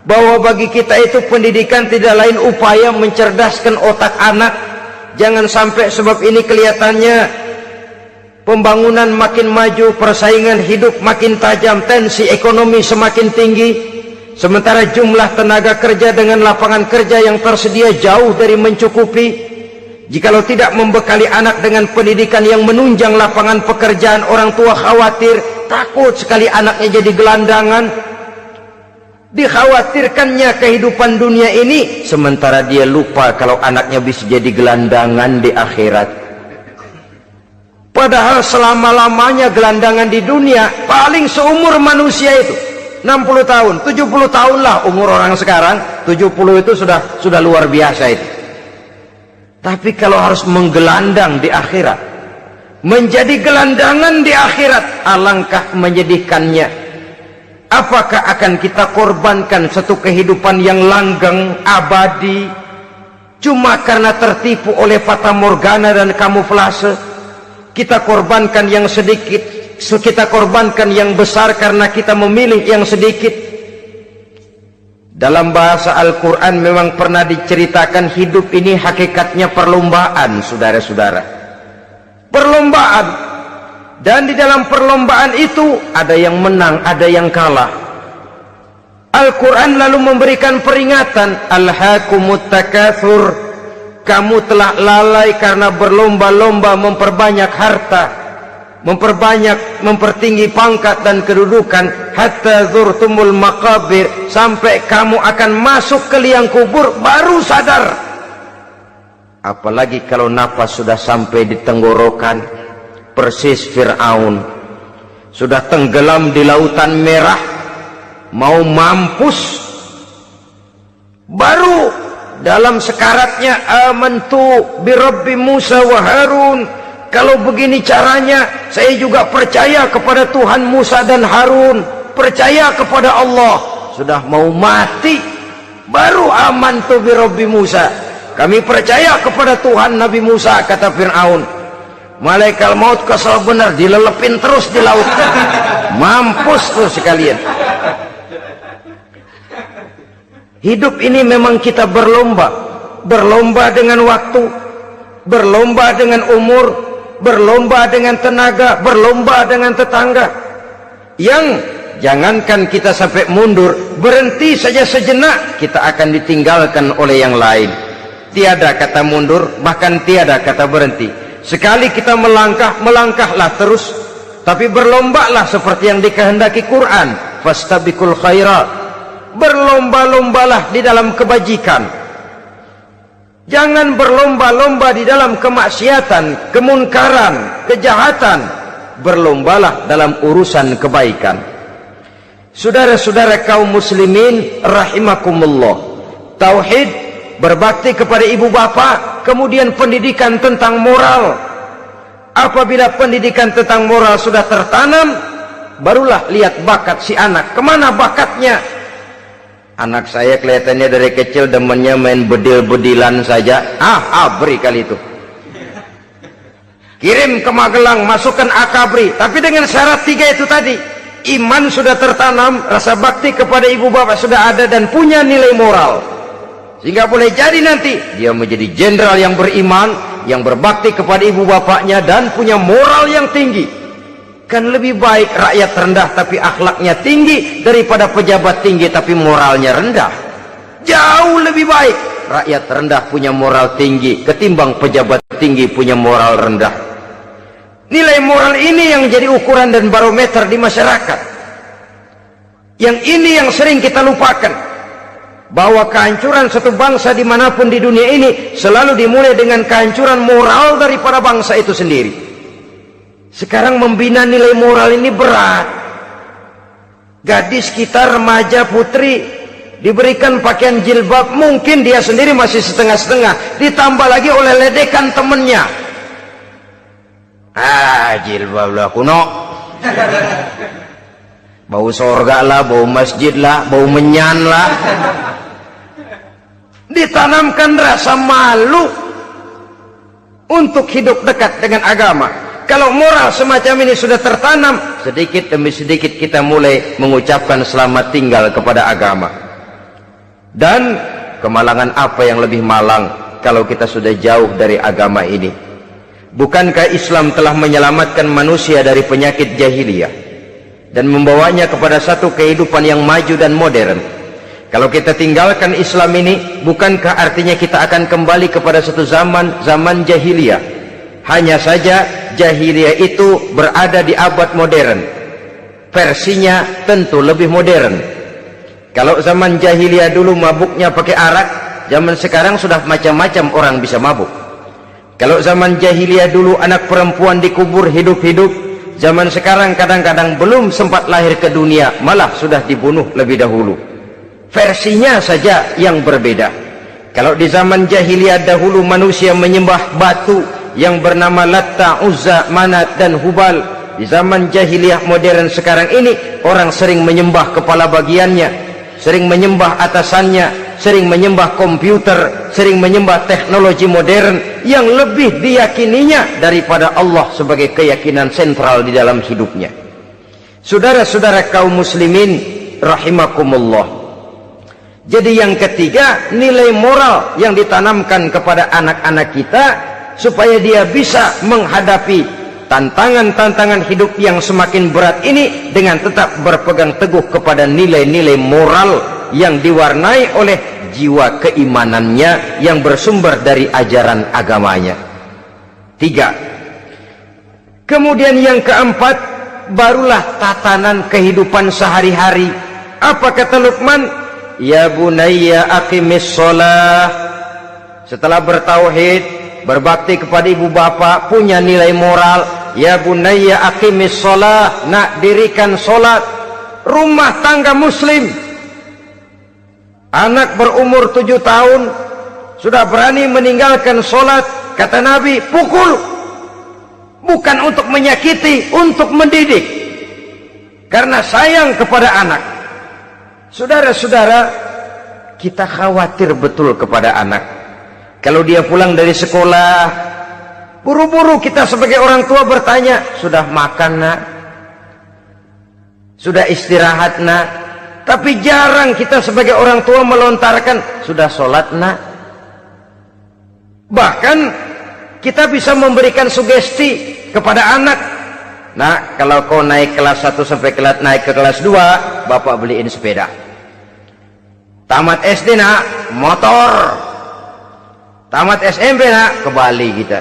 bahwa bagi kita itu pendidikan tidak lain upaya mencerdaskan otak anak. Jangan sampai sebab ini kelihatannya pembangunan makin maju, persaingan hidup makin tajam, tensi ekonomi semakin tinggi, sementara jumlah tenaga kerja dengan lapangan kerja yang tersedia jauh dari mencukupi. Jikalau tidak membekali anak dengan pendidikan yang menunjang lapangan pekerjaan, orang tua khawatir, takut sekali anaknya jadi gelandangan. Dikhawatirkannya kehidupan dunia ini, sementara dia lupa kalau anaknya bisa jadi gelandangan di akhirat. Padahal selama-lamanya gelandangan di dunia paling seumur manusia itu 60 tahun, 70 tahun lah umur orang sekarang. 70 itu sudah luar biasa itu. Tapi kalau harus menggelandang di akhirat, menjadi gelandangan di akhirat, alangkah menyedihkannya. Apakah akan kita korbankan satu kehidupan yang langgeng, abadi, cuma karena tertipu oleh fata morgana dan kamuflase? Kita korbankan yang sedikit, kita korbankan yang besar karena kita memilih yang sedikit. Dalam bahasa Al-Quran memang pernah diceritakan hidup ini hakikatnya perlombaan, saudara-saudara. Perlombaan. Dan di dalam perlombaan itu ada yang menang, ada yang kalah. Al-Quran lalu memberikan peringatan, Alhaakumut takatsur, kamu telah lalai karena berlomba-lomba memperbanyak harta, mempertinggi pangkat dan kedudukan, hatta zurtumul maqabir, sampai kamu akan masuk ke liang kubur baru sadar. Apalagi kalau nafas sudah sampai di tenggorokan, persis Fir'aun sudah tenggelam di lautan merah, mau mampus, baru dalam sekaratnya amantu birabbi Musa wa Harun. Kalau begini caranya, saya juga percaya kepada Tuhan Musa dan Harun, percaya kepada Allah. Sudah mau mati, baru amantu birabbi Musa, kami percaya kepada Tuhan Nabi Musa, kata Fir'aun. Malaikat maut kesal benar, dilelepin terus di laut, mampus terus sekalian. Hidup ini memang kita berlomba dengan waktu, berlomba dengan umur, berlomba dengan tenaga, berlomba dengan tetangga. Yang jangankan kita sampai mundur, berhenti saja sejenak, kita akan ditinggalkan oleh yang lain. Tiada kata mundur, bahkan tiada kata berhenti. Sekali kita melangkah, melangkahlah terus. Tapi berlombalah seperti yang dikehendaki Quran, fastabiqul khairat, berlomba-lombalah di dalam kebajikan. Jangan berlomba-lomba di dalam kemaksiatan, kemunkaran, kejahatan. Berlombalah dalam urusan kebaikan. Saudara-saudara kaum muslimin rahimakumullah, tauhid, berbakti kepada ibu bapa, kemudian pendidikan tentang moral. Apabila pendidikan tentang moral sudah tertanam, barulah lihat bakat si anak. Kemana bakatnya? Anak saya kelihatannya dari kecil demennya main bedil-bedilan saja. Abri kali itu. Kirim ke Magelang, masukkan akabri. Tapi dengan syarat 3 itu tadi. Iman sudah tertanam, rasa bakti kepada ibu bapak sudah ada, dan punya nilai moral. Sehingga boleh jadi nanti dia menjadi jenderal yang beriman, yang berbakti kepada ibu bapaknya, dan punya moral yang tinggi. Kan lebih baik rakyat rendah tapi akhlaknya tinggi daripada pejabat tinggi tapi moralnya rendah. Jauh lebih baik rakyat rendah punya moral tinggi ketimbang pejabat tinggi punya moral rendah. Nilai moral ini yang jadi ukuran dan barometer di masyarakat. Yang ini yang sering kita lupakan, bahwa kehancuran satu bangsa dimanapun di dunia ini selalu dimulai dengan kehancuran moral daripada bangsa itu sendiri. Sekarang membina nilai moral ini berat. Gadis kita, remaja, putri diberikan pakaian jilbab, mungkin dia sendiri masih setengah-setengah, ditambah lagi oleh ledekan temennya. Jilbab lah kuno, bau sorga lah, bau masjid lah, bau menyan lah. Ditanamkan rasa malu untuk hidup dekat dengan agama. Kalau moral semacam ini sudah tertanam, sedikit demi sedikit kita mulai mengucapkan selamat tinggal kepada agama. Dan kemalangan apa yang lebih malang kalau kita sudah jauh dari agama ini? Bukankah Islam telah menyelamatkan manusia dari penyakit jahiliyah dan membawanya kepada satu kehidupan yang maju dan modern? Kalau kita tinggalkan Islam ini, bukankah artinya kita akan kembali kepada satu zaman jahiliyah? Hanya saja jahiliyah itu berada di abad modern. Versinya tentu lebih modern. Kalau zaman jahiliyah dulu mabuknya pakai arak, zaman sekarang sudah macam-macam orang bisa mabuk. Kalau zaman jahiliyah dulu anak perempuan dikubur hidup-hidup, zaman sekarang kadang-kadang belum sempat lahir ke dunia, malah sudah dibunuh lebih dahulu. Versinya saja yang berbeda. Kalau di zaman jahiliyah dahulu manusia menyembah batu yang bernama Latta, Uzza, Manat dan Hubal, di zaman jahiliyah modern sekarang ini orang sering menyembah kepala bagiannya, sering menyembah atasannya, sering menyembah komputer, sering menyembah teknologi modern yang lebih diyakininya daripada Allah sebagai keyakinan sentral di dalam hidupnya. Saudara-saudara kaum muslimin rahimakumullah. Jadi yang ketiga, nilai moral yang ditanamkan kepada anak-anak kita supaya dia bisa menghadapi tantangan-tantangan hidup yang semakin berat ini dengan tetap berpegang teguh kepada nilai-nilai moral yang diwarnai oleh jiwa keimanannya yang bersumber dari ajaran agamanya. 3. Kemudian yang keempat, barulah tatanan kehidupan sehari-hari. Apa kata Luqman? Ya bunayya aqimis sholah. Setelah bertauhid, berbakti kepada ibu bapak, punya nilai moral. Ya bunayya aqimis sholah, nak dirikan sholat. Rumah tangga muslim, anak berumur 7 tahun sudah berani meninggalkan sholat, kata Nabi, pukul. Bukan untuk menyakiti, untuk mendidik, karena sayang kepada anak. Saudara-saudara, kita khawatir betul kepada anak. Kalau dia pulang dari sekolah, buru-buru kita sebagai orang tua bertanya, sudah makan nak? Sudah istirahat nak? Tapi jarang kita sebagai orang tua melontarkan, sudah sholat nak? Bahkan kita bisa memberikan sugesti kepada anak. Nah, kalau kau naik kelas 1 sampai naik ke kelas 2, bapak beliin sepeda. Tamat SD nak, motor. Tamat SMP nak, ke Bali kita.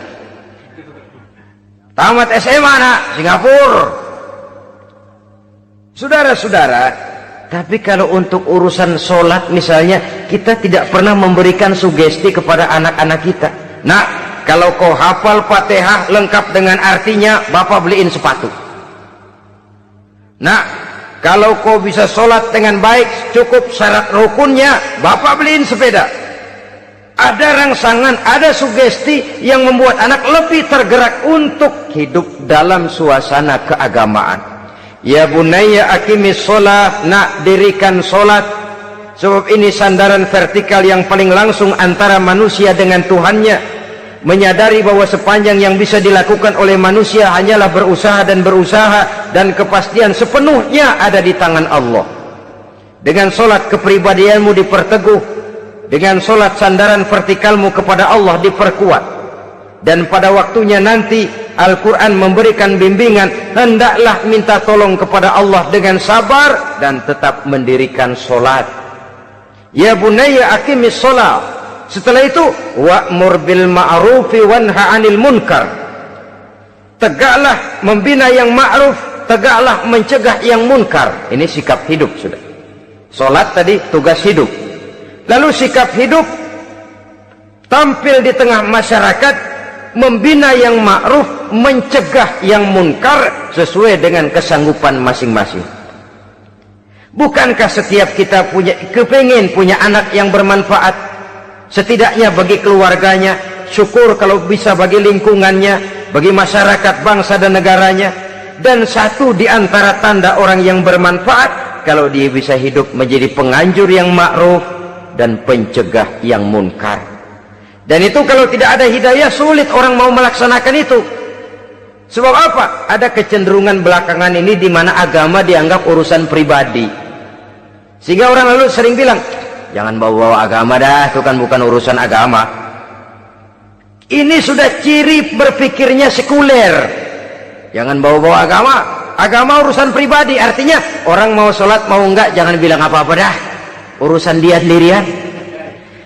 Tamat SMA nak, Singapura. Saudara-saudara, tapi kalau untuk urusan sholat misalnya, kita tidak pernah memberikan sugesti kepada anak-anak kita. Nah, kalau kau hafal Fatihah lengkap dengan artinya, bapak beliin sepatu. Nah, kalau kau bisa sholat dengan baik, cukup syarat rukunnya, bapak beliin sepeda. Ada rangsangan, ada sugesti yang membuat anak lebih tergerak untuk hidup dalam suasana keagamaan. Ya bunayya aqimis sholah, nak dirikan sholat. Sebab ini sandaran vertikal yang paling langsung antara manusia dengan Tuhannya. Menyadari bahwa sepanjang yang bisa dilakukan oleh manusia hanyalah berusaha dan berusaha, dan kepastian sepenuhnya ada di tangan Allah. Dengan solat kepribadianmu diperteguh, dengan solat sandaran vertikalmu kepada Allah diperkuat. Dan pada waktunya nanti Al-Quran memberikan bimbingan, hendaklah minta tolong kepada Allah dengan sabar dan tetap mendirikan solat. Ya bunayya aqimis sholat. Setelah itu wa'mur bil ma'rufi wanha 'anil munkar. Tegaklah membina yang ma'ruf, tegaklah mencegah yang munkar. Ini sikap hidup sudah. Solat tadi tugas hidup. Lalu sikap hidup tampil di tengah masyarakat, membina yang ma'ruf, mencegah yang munkar sesuai dengan kesanggupan masing-masing. Bukankah setiap kita kepingin punya anak yang bermanfaat, setidaknya bagi keluarganya, syukur kalau bisa bagi lingkungannya, bagi masyarakat, bangsa dan negaranya. Dan satu di antara tanda orang yang bermanfaat, kalau dia bisa hidup menjadi penganjur yang ma'ruf dan pencegah yang munkar. Dan itu kalau tidak ada hidayah, sulit orang mau melaksanakan itu. Sebab apa? Ada kecenderungan belakangan ini di mana agama dianggap urusan pribadi. Sehingga orang lalu sering bilang, jangan bawa-bawa agama dah, itu kan bukan urusan agama. Ini sudah ciri berpikirnya sekuler. Jangan bawa-bawa agama. Agama urusan pribadi, artinya orang mau sholat mau enggak jangan bilang apa-apa dah, urusan dia sendirian.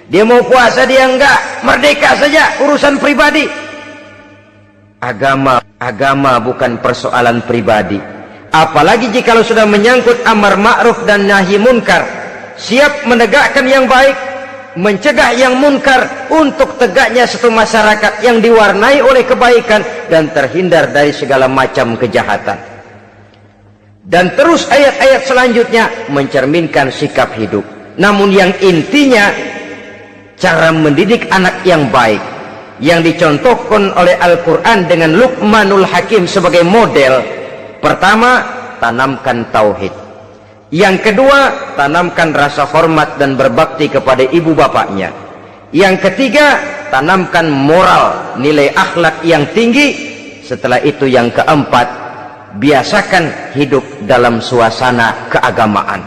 Dia mau puasa dia enggak, merdeka saja, urusan pribadi. Agama bukan persoalan pribadi. Apalagi jika sudah menyangkut amar ma'ruf dan nahi munkar, siap menegakkan yang baik, mencegah yang munkar, untuk tegaknya satu masyarakat yang diwarnai oleh kebaikan dan terhindar dari segala macam kejahatan. Dan terus ayat-ayat selanjutnya mencerminkan sikap hidup. Namun yang intinya, cara mendidik anak yang baik yang dicontohkan oleh Al-Quran dengan Luqmanul Hakim sebagai model. Pertama, tanamkan tauhid. Yang kedua, tanamkan rasa hormat dan berbakti kepada ibu bapaknya. Yang ketiga, tanamkan moral, nilai akhlak yang tinggi. Setelah itu yang keempat, biasakan hidup dalam suasana keagamaan.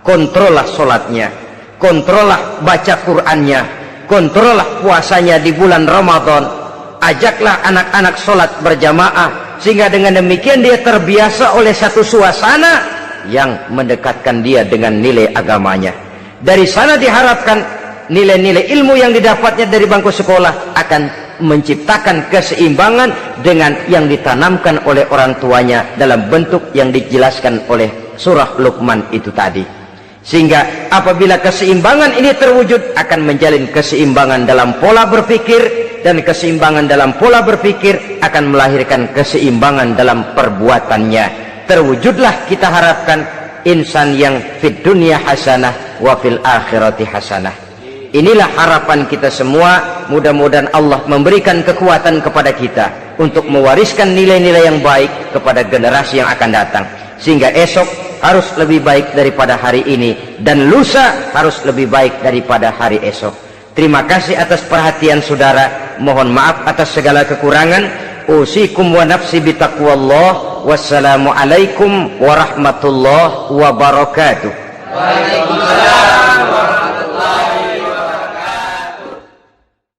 Kontrollah sholatnya, kontrollah baca Qur'annya, kontrollah puasanya di bulan Ramadan. Ajaklah anak-anak sholat berjamaah, sehingga dengan demikian dia terbiasa oleh satu suasana yang mendekatkan dia dengan nilai agamanya. Dari sana diharapkan nilai-nilai ilmu yang didapatnya dari bangku sekolah akan menciptakan keseimbangan dengan yang ditanamkan oleh orang tuanya dalam bentuk yang dijelaskan oleh surah Luqman itu tadi. Sehingga apabila keseimbangan ini terwujud, akan menjalin keseimbangan dalam pola berpikir, dan keseimbangan dalam pola berpikir akan melahirkan keseimbangan dalam perbuatannya. Terwujudlah kita harapkan insan yang fid dunya hasanah wa fil akhirati hasanah. Inilah harapan kita semua. Mudah-mudahan Allah memberikan kekuatan kepada kita untuk mewariskan nilai-nilai yang baik kepada generasi yang akan datang, sehingga esok harus lebih baik daripada hari ini, dan lusa harus lebih baik daripada hari esok. Terima kasih atas perhatian saudara. Mohon maaf atas segala kekurangan. Usikum wa nafsi bitaqwallah. Wassalamualaikum warahmatullahi wabarakatuh. Waalaikumsalam.